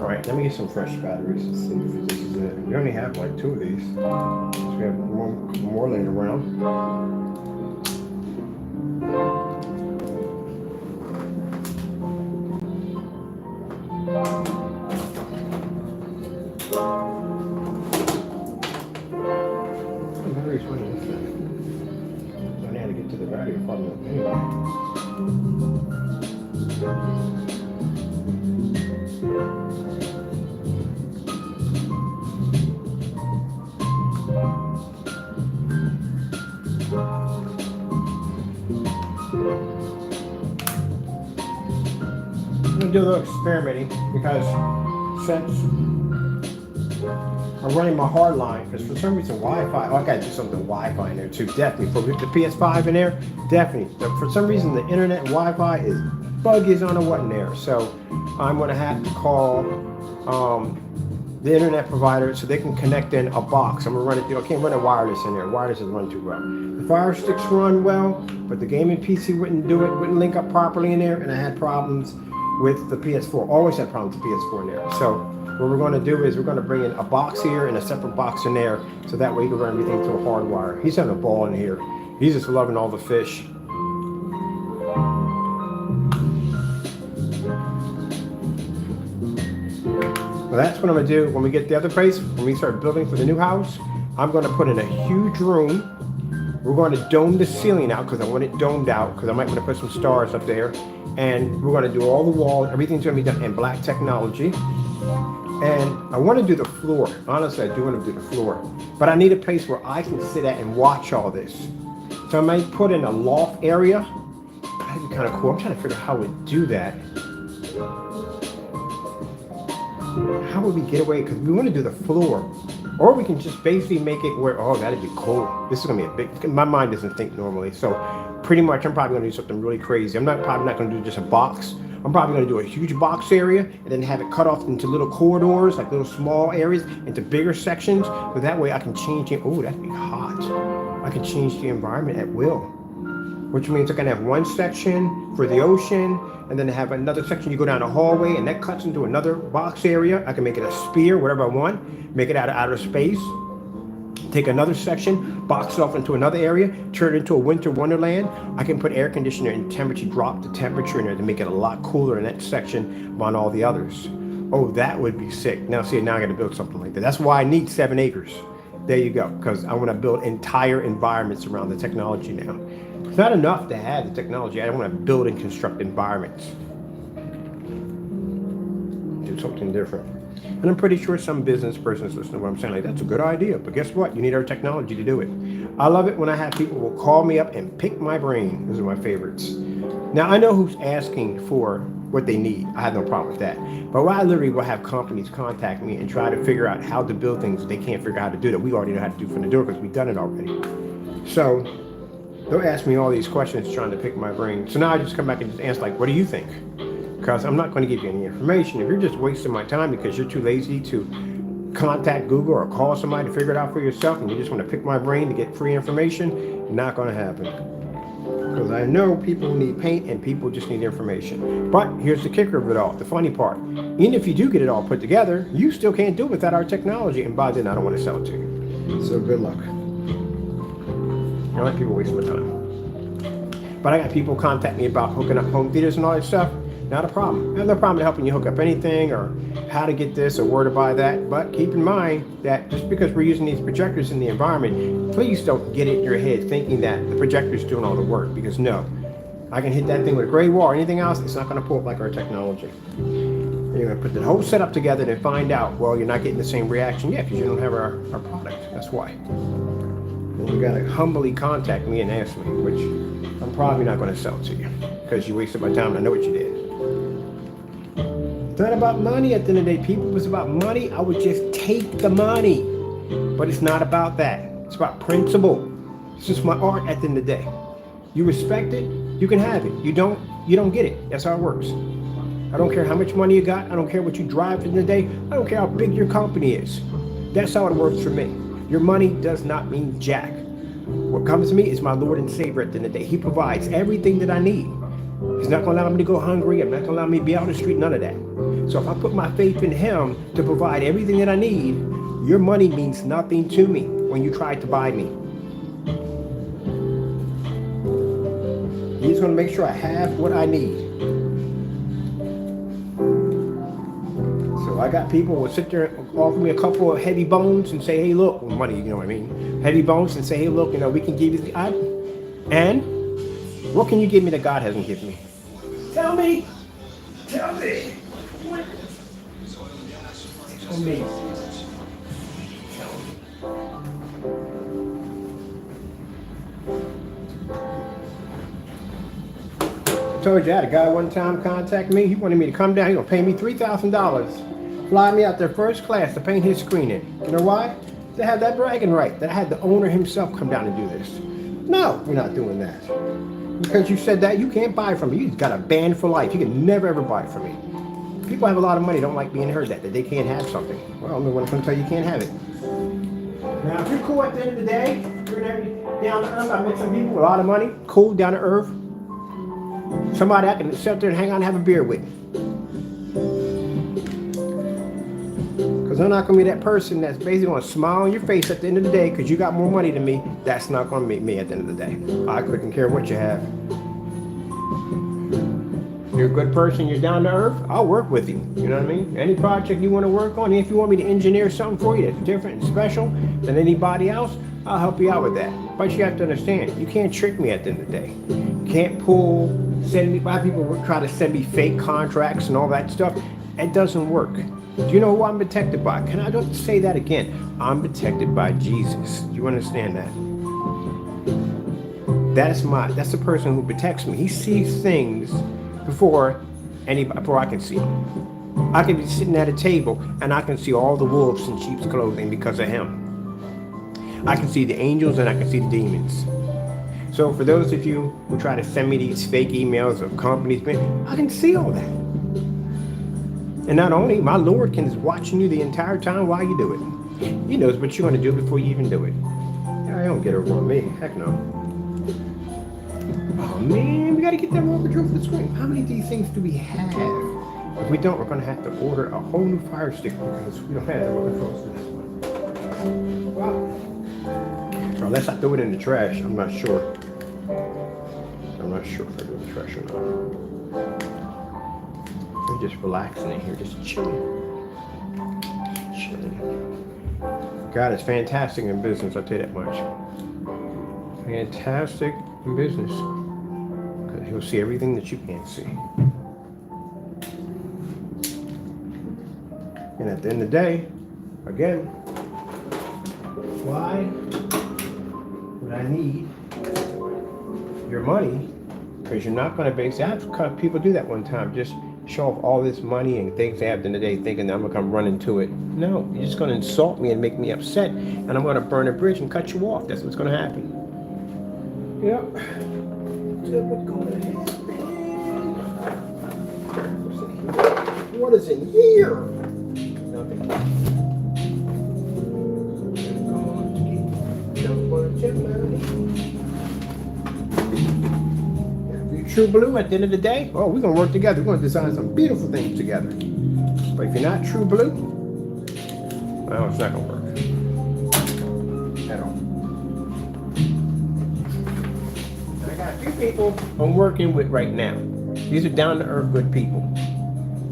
All right, let me get some fresh batteries and see if this is it. We only have like 2 of these. So we have more laying around. Do a little experimenting because since I'm running my hard line, because for some reason Wi-Fi, oh, I gotta do something with Wi-Fi in there too, definitely. For the PS5 in there, definitely. For some reason the internet and Wi-Fi is buggy as I don't know what in there. So I'm gonna have to call the internet provider so they can connect in a box. I'm gonna run it through, I can't run a wireless in there. Wireless is run too well. The Fire Sticks run well, but the gaming PC wouldn't do it, wouldn't link up properly in there, and I had problems with the PS4. Always had problems with the PS4 in there. So what we're going to do is we're going to bring in a box here and a separate box in there, so that way you can run everything through a hard wire. He's having a ball in here. He's just loving all the fish. Well, that's what I'm going to do when we get the other place. When we start building for the new house, I'm going to put in a huge room. We're going to dome the ceiling out because I want it domed out, because I might want to put some stars up there. And we're going to do all the walls. Everything's going to be done in black technology. And I want to do the floor. Honestly, I do want to do the floor. But I need a place where I can sit at and watch all this. So I might put in a loft area. That'd be kind of cool. I'm trying to figure out how we do that. How would we get away? Because we want to do the floor. Or we can just basically make it where, oh, that'd be cool. This is going to be a big, my mind doesn't think normally. So pretty much I'm probably going to do something really crazy. Probably not going to do just a box. I'm probably going to do a huge box area and then have it cut off into little corridors, like little small areas, into bigger sections. So that way I can change it. Oh, that'd be hot. I can change the environment at will. Which means I can have one section for the ocean, and then have another section you go down a hallway, and that cuts into another box area. I can make it a sphere, whatever I want, make it out of outer space. Take another section, box it off into another area, turn it into a winter wonderland. I can put air conditioner and temperature, drop the temperature in there to make it a lot cooler in that section on all the others. Oh, that would be sick. Now see, now I got to build something like that. That's why I need 7 acres. There you go, because I want to build entire environments around the technology now. It's not enough to have the technology. I want to build and construct environments. Do something different. And I'm pretty sure some business persons listening to what I'm saying, like, that's a good idea. But guess what? You need our technology to do it. I love it when I have people will call me up and pick my brain. Those are my favorites. Now, I know who's asking for what they need. I have no problem with that. But I literally will have companies contact me and try to figure out how to build things they can't figure out how to do that we already know how to do from the door because we've done it already. So they'll ask me all these questions trying to pick my brain. So now I just come back and just answer, like, what do you think? Because I'm not going to give you any information. If you're just wasting my time because you're too lazy to contact Google or call somebody to figure it out for yourself, and you just want to pick my brain to get free information, not going to happen. Because I know people need paint and people just need information. But here's the kicker of it all, the funny part. Even if you do get it all put together, you still can't do it without our technology. And by then, I don't want to sell it to you. So good luck. I don't like people wasting my time. But I got people contact me about hooking up home theaters and all that stuff. Not a problem. I have no problem helping you hook up anything or how to get this or where to buy that. But keep in mind that just because we're using these projectors in the environment, please don't get it in your head thinking that the projector's doing all the work, because no. I can hit that thing with a gray wall or anything else, it's not going to pull up like our technology. And you're going to put the whole setup together and find out, well, you're not getting the same reaction yet because you don't have our product. That's why. And you got to humbly contact me and ask me, which I'm probably not going to sell to you because you wasted my time and I know what you did. It's not about money at the end of the day, people. If it was about money, I would just take the money. But it's not about that. It's about principle. It's just my art at the end of the day. You respect it, you can have it. You don't get it. That's how it works. I don't care how much money you got. I don't care what you drive in the day. I don't care how big your company is. That's how it works for me. Your money does not mean jack. What comes to me is my Lord and Savior at the end of the day. He provides everything that I need. He's not going to allow me to go hungry. I'm not going to allow me to be out on the street, none of that. So if I put my faith in Him to provide everything that I need, your money means nothing to me when you try to buy me. He's going to make sure I have what I need. So I got people who will sit there and offer me a couple of heavy bones and say, hey, look, money, you know what I mean? Heavy bones and say, hey, look, we can give you the... And what can you give me that God hasn't given me? Tell me. Tell me. What? Tell me. I told you I had a guy one time contact me. He wanted me to come down. He gonna pay me $3,000, fly me out there first class to paint his screening. You know why? To have that bragging right that I had the owner himself come down and do this. No, we're not doing that. Because you said that, you can't buy from me. You got a ban for life. You can never ever buy from me. People have a lot of money don't like being heard that they can't have something. Well, I don't know what I'm going to tell you, you can't have it. Now, if you're cool at the end of the day, you're down to earth. I met some people with a lot of money, cool, down to earth. Somebody I can sit there and hang out and have a beer with. Because I'm not going to be that person that's basically going to smile on your face at the end of the day because you got more money than me. That's not going to meet me at the end of the day. I couldn't care what you have. You're a good person, you're down to earth, I'll work with you. You know what I mean? Any project you want to work on, if you want me to engineer something for you that's different and special than anybody else, I'll help you out with that. But you have to understand, you can't trick me at the end of the day. You can't send me, why people try to send me fake contracts and all that stuff. It doesn't work. Do you know who I'm protected by? Can I don't say that again? I'm protected by Jesus. Do you understand that? That's the person who protects me. He sees things before I can see them. I can be sitting at a table and I can see all the wolves in sheep's clothing because of him. I can see the angels and I can see the demons. So for those of you who try to send me these fake emails of companies, I can see all that. And not only, my Lord is watching you the entire time while you do it. He knows what you're going to do before you even do it. I don't get over on me. Heck no. Oh man, we got to get that mortgage over the screen. How many of these things do we have? If we don't, we're going to have to order a whole new fire stick because we don't have the remote controls for this one. Wow. Or unless I throw it in the trash, I'm not sure. I'm not sure if I do the trash or not. We're just relaxing in here, just chilling. God is fantastic in business, I'll tell you that much. Fantastic in business. Because he'll see everything that you can't see. And at the end of the day, again, why would I need your money? Because you're not going to basically, I've had people do that one time, just show off all this money and things they have at the end of the day thinking that I'm going to come running to it. No, you're just going to insult me and make me upset, and I'm going to burn a bridge and cut you off. That's what's going to happen. Yep. That's what's going to happen. What is in here? Nothing. True blue at the end of the day, oh, we're going to work together. We're going to design some beautiful things together. But if you're not true blue, well, it's not going to work at all. I got a few people I'm working with right now. These are down-to-earth good people.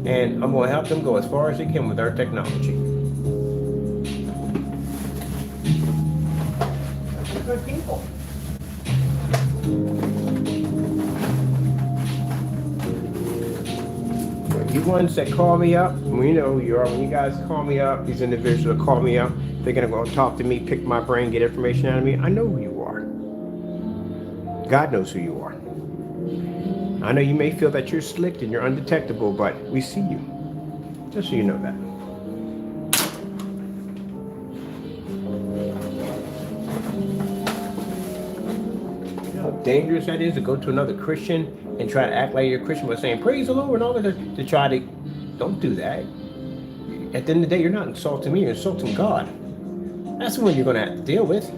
And I'm going to help them go as far as they can with our technology. They're good people. You ones that call me up, when you guys call me up, these individuals that call me up, they're gonna go talk to me, pick my brain, get information out of me. I know who you are. God knows who you are. I know you may feel that you're slick and you're undetectable, but we see you. Just so you know that. You know how dangerous that is to go to another Christian and try to act like you're a Christian by saying praise the Lord and all that, to try to, don't do that. At the end of the day, you're not insulting me, you're insulting God. That's the one you're going to have to deal with.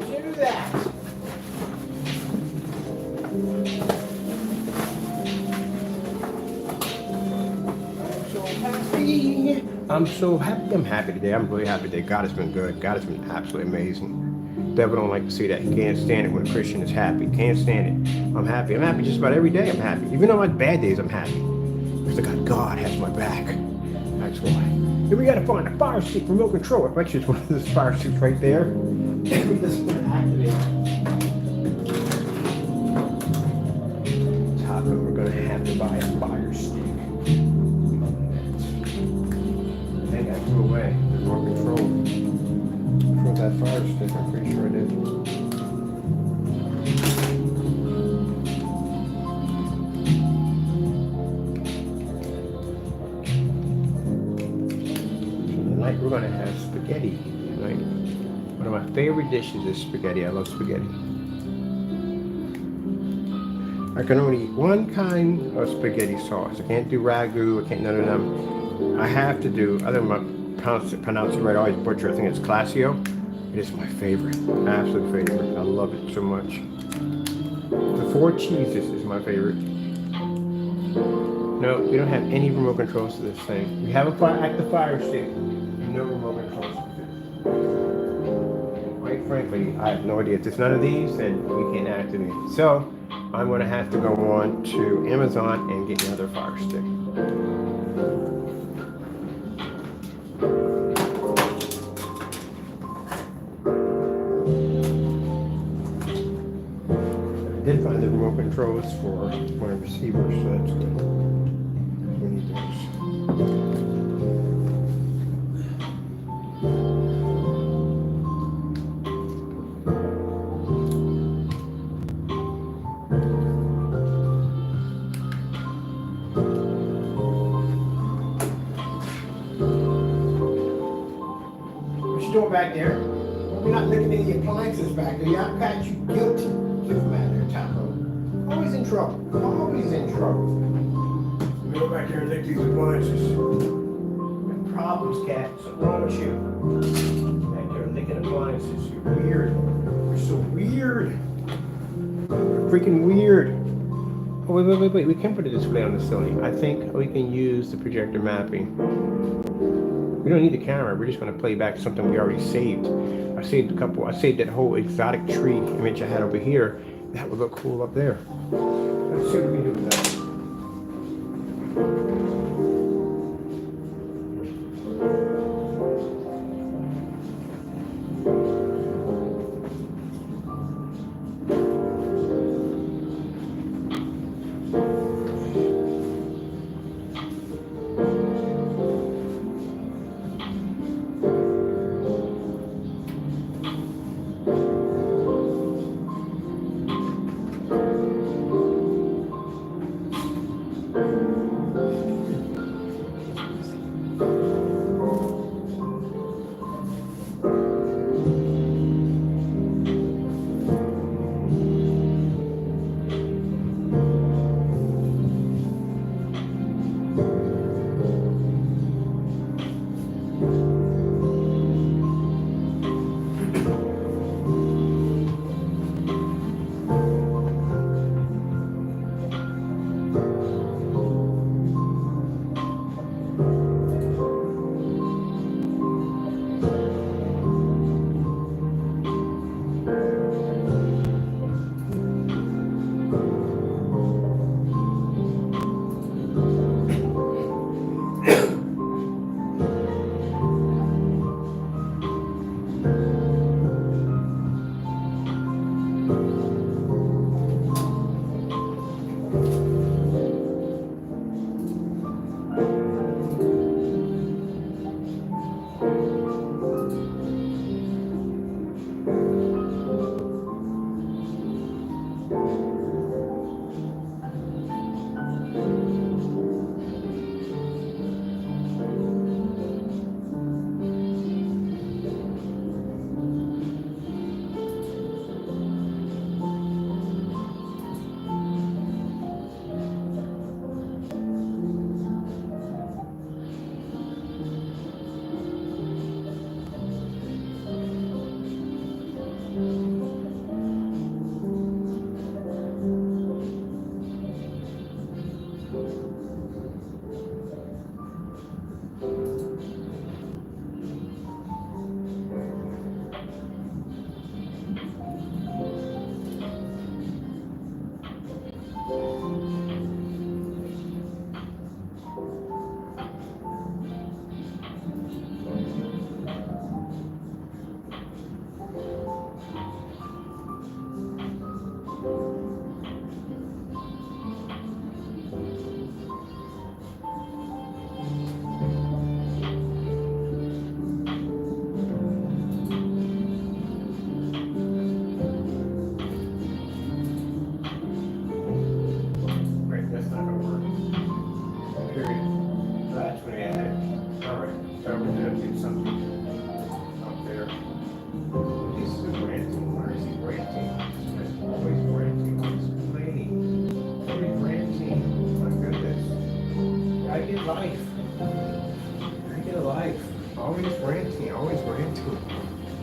Do that. I'm so happy. I'm happy today. I'm really happy today. God has been good. God has been absolutely amazing. The devil don't like to see that. He can't stand it when a Christian is happy. Can't stand it. I'm happy. I'm happy just about every day. I'm happy. Even on my bad days, I'm happy. Because God has my back. That's why. Then we got to find a fire stick remote control. I bet you it's one of those fire sticks right there. We just want to activate. Top of it, we're going to have to buy a fire stick. I think I threw away the remote control for that fire stick. I'm pretty sure I did. Tonight we're going to have spaghetti tonight. One of my favorite dishes is spaghetti. I love spaghetti. I can only eat one kind of spaghetti sauce. I can't do ragu. I can't none of them. I have to do, other than my pronounce it right, I always butcher. I think it's Classio. It is my favorite, absolute favorite. I love it so much. The four cheeses is my favorite. No, we don't have any remote controls to this thing. We have a active fire stick, no remote controls to this. Quite frankly, I have no idea. If there's none of these, then we can't activate it. So, I'm going to have to go on to Amazon and get another fire stick. I did find the remote controls for my receivers, so that's good. We need those. What you doing back there? Well, we're not looking at the appliances back there. I've got you guilty. Get from out there, Taco. Always in trouble. Always in trouble. Let me go back there and lick these appliances. Got problems, cat. Something wrong with you. Back there licking appliances. You're weird. You're so weird. You're freaking weird. Oh, wait. We can put a display on the ceiling. I think we can use the projector mapping. We don't need the camera. We're just going to play back something we already saved. I saved that whole exotic tree image I had over here. That would look cool up there. Let's see what we do with that.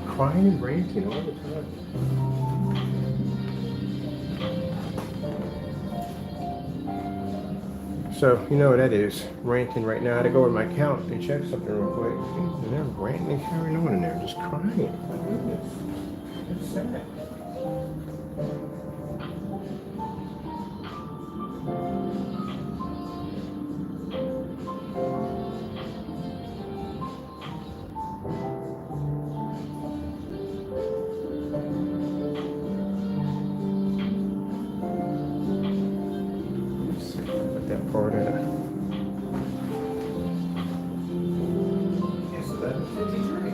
Crying and ranting all the time. So, you know what that is. Ranting right now. I had to go to my account and check something real quick. And they're ranting and carrying on in there, just crying. My goodness. It's sad. That part in it. It's 11:53.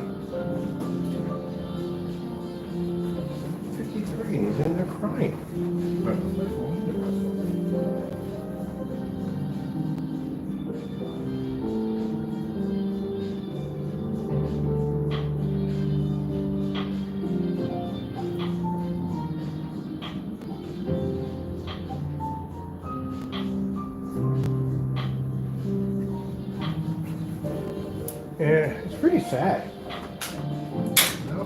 53, and he's in there crying. Yeah, it's pretty sad. No.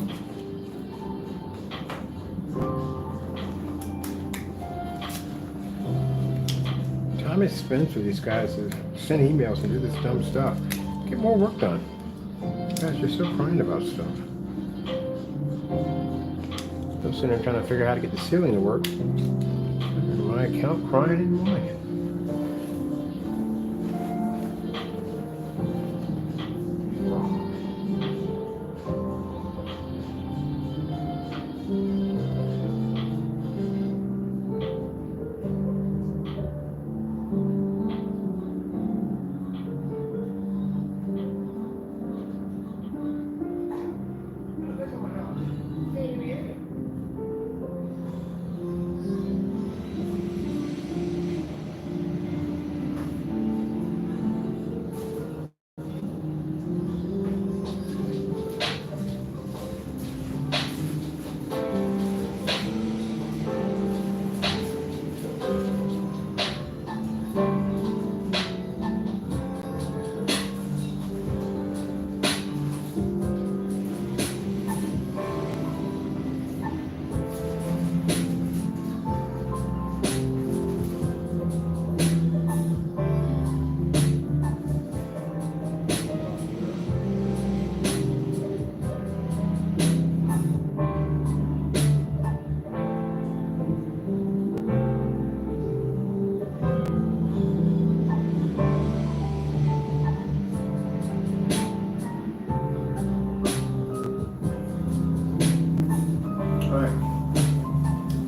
Time is spent for these guys to send emails and do this dumb stuff. Get more work done. Guys, you're still crying about stuff. I'm sitting there trying to figure out how to get the ceiling to work. My account crying in my.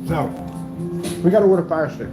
So, we gotta order fire stick.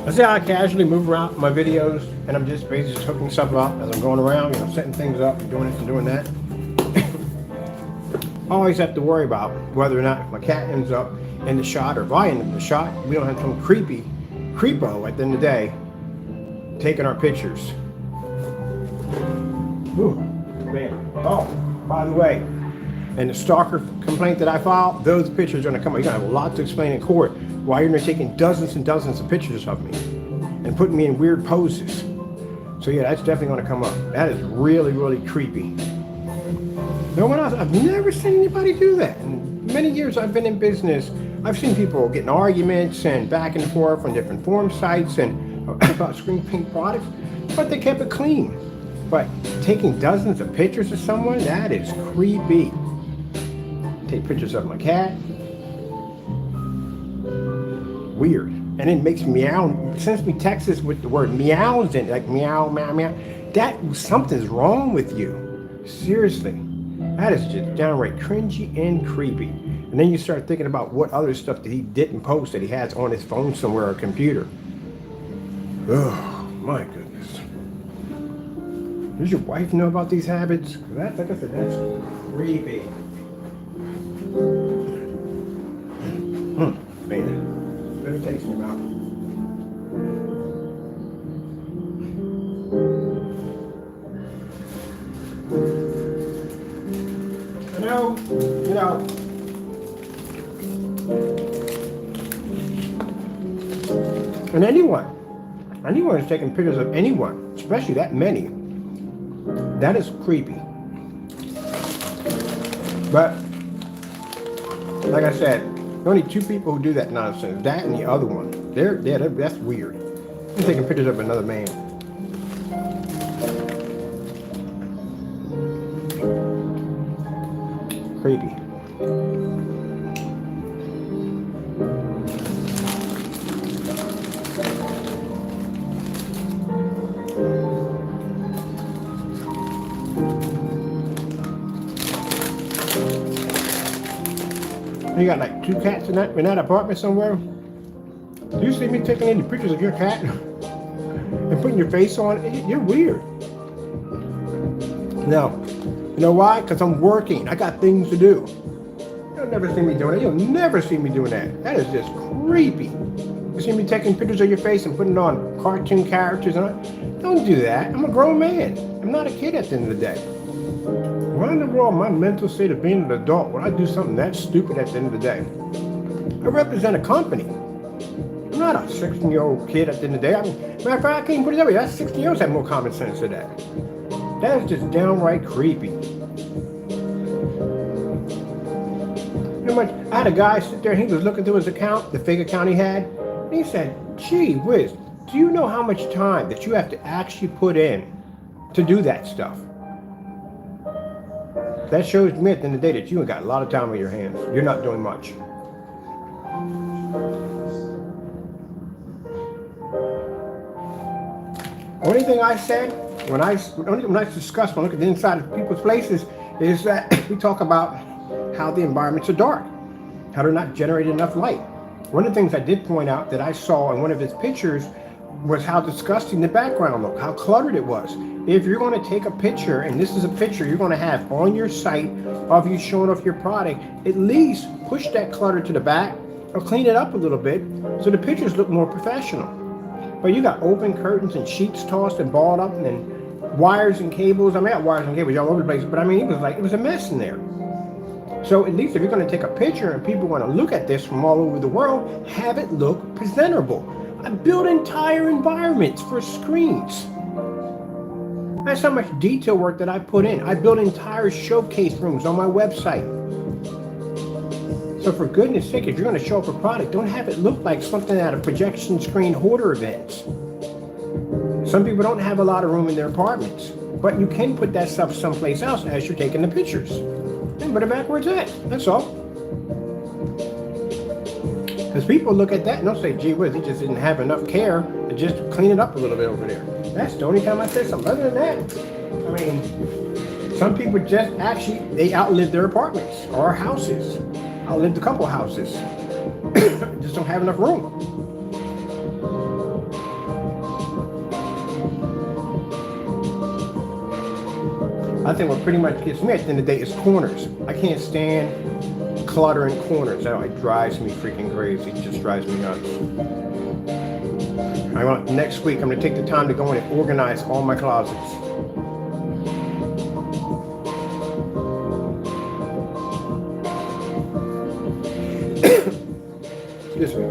I see how I casually move around my videos, and I'm just basically just hooking stuff up as I'm going around, setting things up and doing this and doing that. I always have to worry about whether or not my cat ends up in the shot, or if I end up in the shot, we don't have some creepo at the end of the day taking our pictures. Ooh, man. Oh, by the way, and the stalker complaint that I filed, those pictures are going to come out. You're going to have a lot to explain in court why you're taking dozens and dozens of pictures of me and putting me in weird poses. So yeah, that's definitely going to come up. That is really, really creepy. No one else, I've never seen anybody do that. In many years I've been in business, I've seen people get in arguments and back and forth on different forum sites and about screen paint products, but they kept it clean. But taking dozens of pictures of someone, that is creepy. Take pictures of my cat. Weird. and it makes meow, sends me texts with the word meows in it, like meow, meow, meow. That, something's wrong with you. Seriously. That is just downright cringy and creepy. And then you start thinking about what other stuff that he didn't post that he has on his phone somewhere or computer. Oh, my goodness. Does your wife know about these habits? That, like I said, that's creepy. Man, better takes me out. You know, and anyone is taking pictures of anyone, especially that many. That is creepy. But like I said, only two people who do that nonsense. That and the other one. That's weird. They're taking pictures of another man. Creepy. You got like 2 cats in that apartment somewhere? Do you see me taking any pictures of your cat and putting your face on it? You're weird. No. You know why? Because I'm working. I got things to do. You'll never see me doing that. You'll never see me doing that. That is just creepy. You see me taking pictures of your face and putting on cartoon characters and all? Don't do that. I'm a grown man. I'm not a kid at the end of the day. Why in the world, my mental state of being an adult, would I do something that stupid at the end of the day? I represent a company. I'm not a 16-year-old kid at the end of the day. Matter of fact, I can't even put it that way. That's 60-year-olds have more common sense than that. That is just downright creepy. You know what? I had a guy sit there, he was looking through his account, the fake account he had, and he said, gee whiz, do you know how much time that you have to actually put in to do that stuff? That shows me at the end of the day that you ain't got a lot of time on your hands. You're not doing much. Only thing I said when I discuss, when I look at the inside of people's places, is that we talk about how the environments are dark, how they're not generating enough light. One of the things I did point out that I saw in one of his pictures was how disgusting the background looked, how cluttered it was. If you're going to take a picture, and this is a picture you're going to have on your site of you showing off your product, at least push that clutter to the back or clean it up a little bit so the pictures look more professional. But you got open curtains and sheets tossed and balled up and then wires and cables. I mean, I got wires and cables all over the place, but I mean, it was a mess in there. So at least if you're going to take a picture and people want to look at this from all over the world, have it look presentable. I build entire environments for screens. That's how much detail work that I put in. I build entire showcase rooms on my website. So for goodness sake, if you're going to show up a product, don't have it look like something at a projection screen hoarder event. Some people don't have a lot of room in their apartments, but you can put that stuff someplace else as you're taking the pictures. And put it back where it's at. That's all. Because people look at that and they'll say, gee whiz, he just didn't have enough care to just clean it up a little bit over there. That's the only time I said something. Other than that, I mean, some people just actually, they outlive their apartments or houses. Outlived a couple houses. Just don't have enough room. I think what pretty much gets me at the end of the day is corners. I can't stand clutter in corners. That it drives me freaking crazy. It just drives me nuts. Next week, I'm going to take the time to go in and organize all my closets. Excuse me.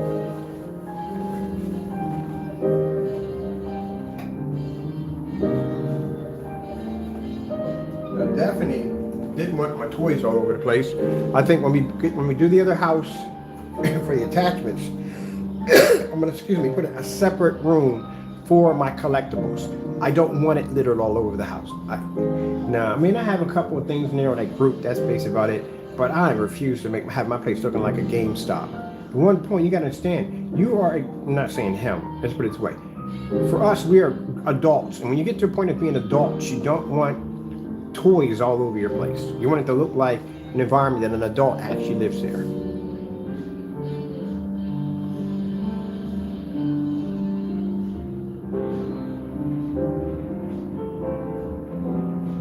I definitely didn't want my toys all over the place. I think when we do the other house for the attachments, I'm gonna put a separate room for my collectibles. I don't want it littered all over the house. I have a couple of things in there that I group. That's basically about it. But I refuse to have my place looking like a GameStop. The one point you gotta understand, you are, I'm not saying him, let's put it this way. For us, we are adults. And when you get to a point of being adults, you don't want toys all over your place. You want it to look like an environment that an adult actually lives there.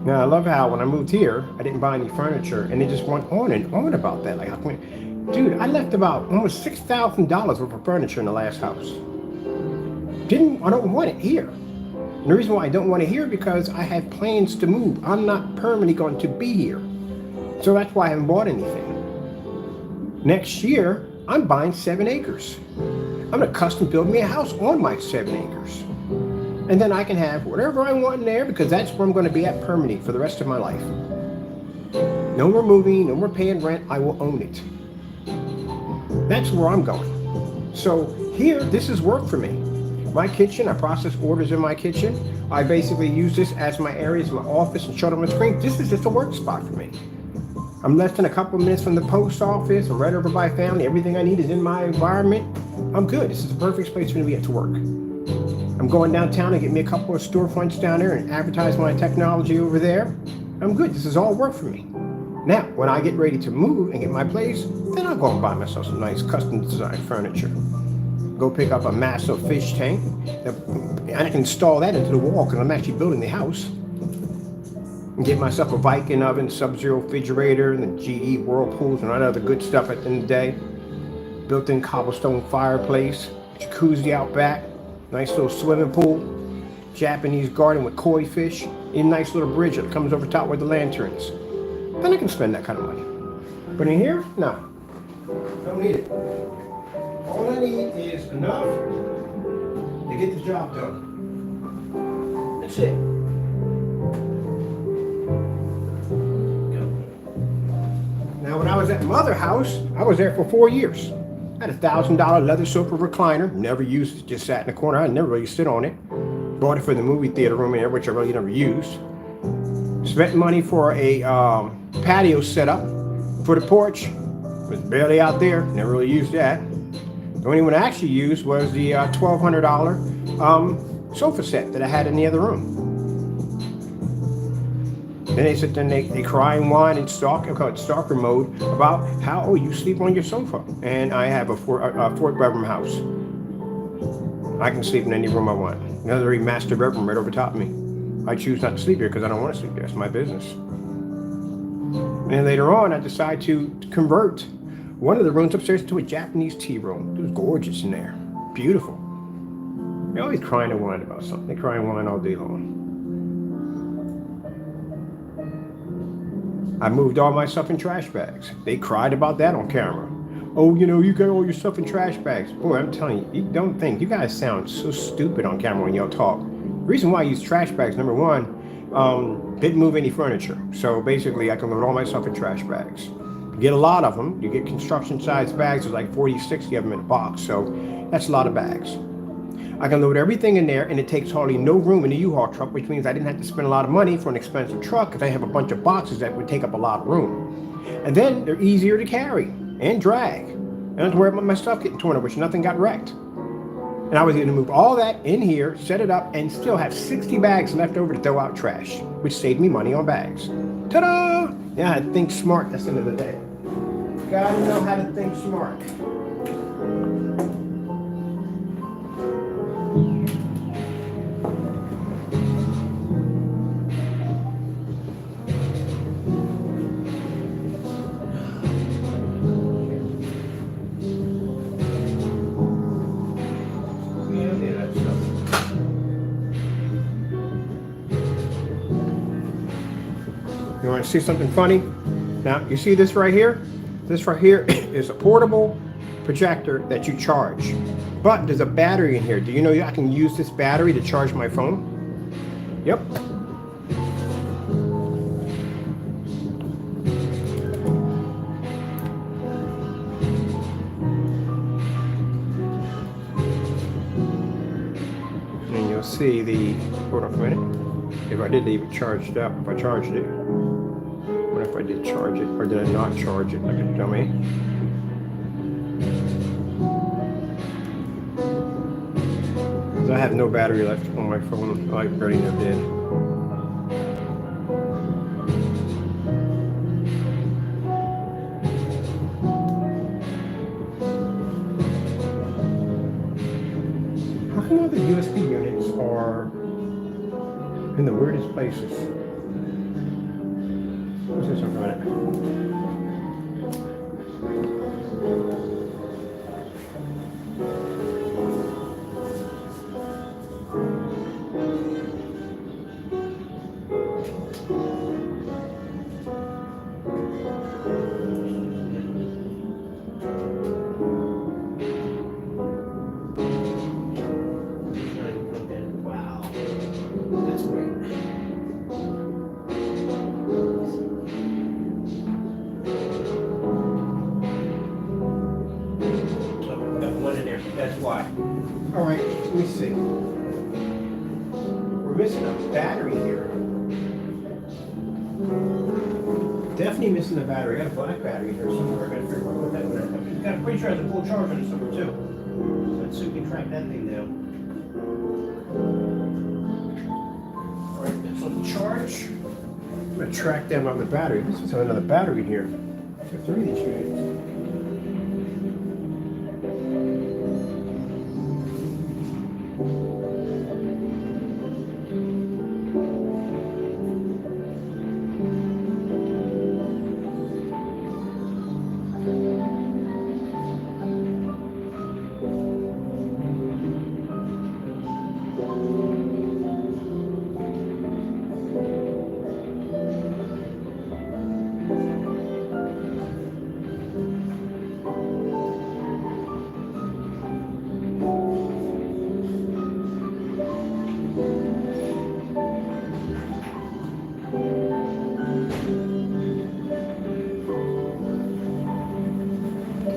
Now, I love how when I moved here, I didn't buy any furniture, and they just went on and on about that. Like, dude, I left about almost $6,000 worth of furniture in the last house. I don't want it here. And the reason why I don't want it here because I have plans to move. I'm not permanently going to be here. So that's why I haven't bought anything. Next year, I'm buying 7 acres. I'm gonna custom build me a house on my 7 acres. And then I can have whatever I want in there because that's where I'm gonna be at permanently for the rest of my life. No more moving, no more paying rent, I will own it. That's where I'm going. So here, this is work for me. My kitchen, I process orders in my kitchen. I basically use this as my area, as my office, and show it on my screen. This is just a work spot for me. I'm less than a couple of minutes from the post office. I'm right over by family. Everything I need is in my environment. I'm good. This is the perfect place for me to be at to work. I'm going downtown to get me a couple of storefronts down there and advertise my technology over there. I'm good. This is all work for me. Now, when I get ready to move and get my place, then I'll go and buy myself some nice custom designed furniture. Go pick up a massive fish tank. And I can install that into the wall because I'm actually building the house. And get myself a Viking oven, Sub-Zero refrigerator, and the GE Whirlpools and all that other good stuff at the end of the day. Built-in cobblestone fireplace, jacuzzi out back, nice little swimming pool, Japanese garden with koi fish, and a nice little bridge that comes over top with the lanterns. Then I can spend that kind of money. But in here, no. Don't need it. All I need is enough to get the job done. That's it. Now, when I was at my other house, I was there for 4 years. I had a $1,000 leather sofa recliner. Never used it, just sat in the corner. I never really sit on it. Bought it for the movie theater room in there, which I really never used. Spent money for a patio setup for the porch. Was barely out there. Never really used that. The only one I actually used was the $1,200 sofa set that I had in the other room. Then they sit there and they cry and whine and stalk, I call it stalker mode, about how, you sleep on your sofa. And I have a four-bedroom house. I can sleep in any room I want. Another master bedroom right over top of me. I choose not to sleep here because I don't want to sleep there. It's my business. And then later on, I decide to convert one of the rooms upstairs to a Japanese tea room. It was gorgeous in there. Beautiful. They're always crying and whining about something. They cry and whine all day long. I moved all my stuff in trash bags. They cried about that on camera. Oh, you got all your stuff in trash bags. Boy, I'm telling you, you don't think. You guys sound so stupid on camera when y'all talk. The reason why I use trash bags, number one, didn't move any furniture. So basically, I can load all my stuff in trash bags. You get a lot of them. You get construction-sized bags. There's like 40, 60 of them in a box. So that's a lot of bags. I can load everything in there, and it takes hardly no room in the U-Haul truck, which means I didn't have to spend a lot of money for an expensive truck because I have a bunch of boxes that would take up a lot of room. And then they're easier to carry and drag. I don't have to worry about my stuff getting torn up, which nothing got wrecked. And I was going to move all that in here, set it up, and still have 60 bags left over to throw out trash, which saved me money on bags. Ta-da! Yeah, I think smart, that's the end of the day. Gotta know how to think smart. You want to see something funny? Now, you see this right here? This right here is a portable projector that you charge. But there's a battery in here. Do you know I can use this battery to charge my phone? Yep. And you'll see the, hold on a minute. If I did leave it charged up, if I charged it. What if I did charge it, or did I not charge it like a dummy? I have no battery left on my phone. I already know did. How come all the UST units are in the weirdest places? What's this about it? Wow, that's great. Got one in there, that's why. All right, let me see. We're missing a battery here. Definitely missing a battery. I got a black battery here somewhere. I gotta figure out what that one is. I'm pretty sure I have a full charge on it somewhere too. Let's see if we can track that thing down. All right, that's on the charge. I'm gonna track down on the battery. This is another battery here. There's 3 of these units.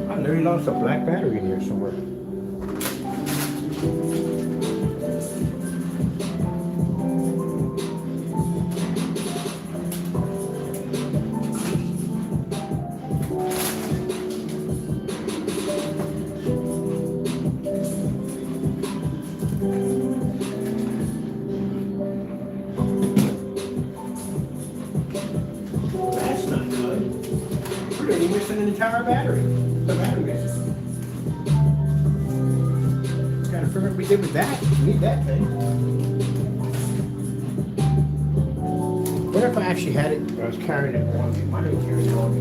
I nearly lost a black battery in here somewhere. That's not good. We're going to be missing an entire battery. The battery is. Gotta figure out what we did with that. We need that thing. What if I actually had it? I was carrying it on me. Why didn't I carry it on me?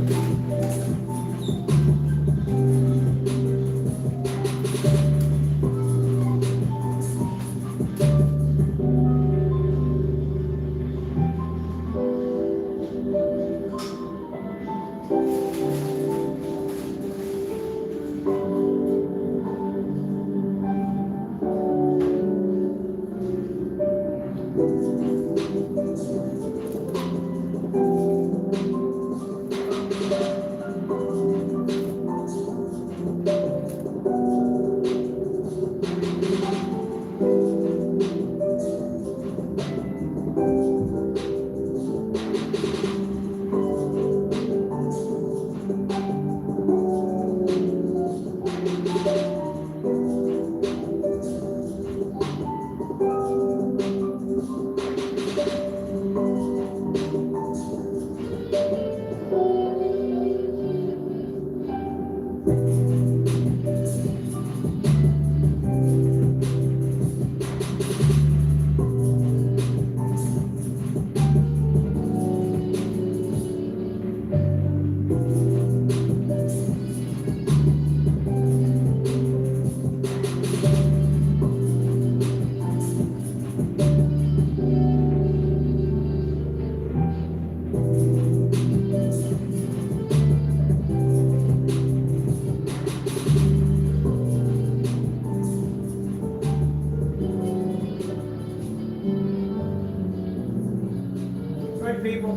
People,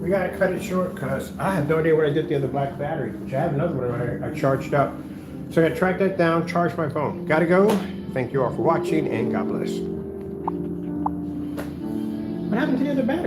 we gotta cut it short because I have no idea what I did with the other black battery, which I have another one I charged up. So I gotta track that down, charge my phone. Gotta go. Thank you all for watching and God bless. What happened to the other battery?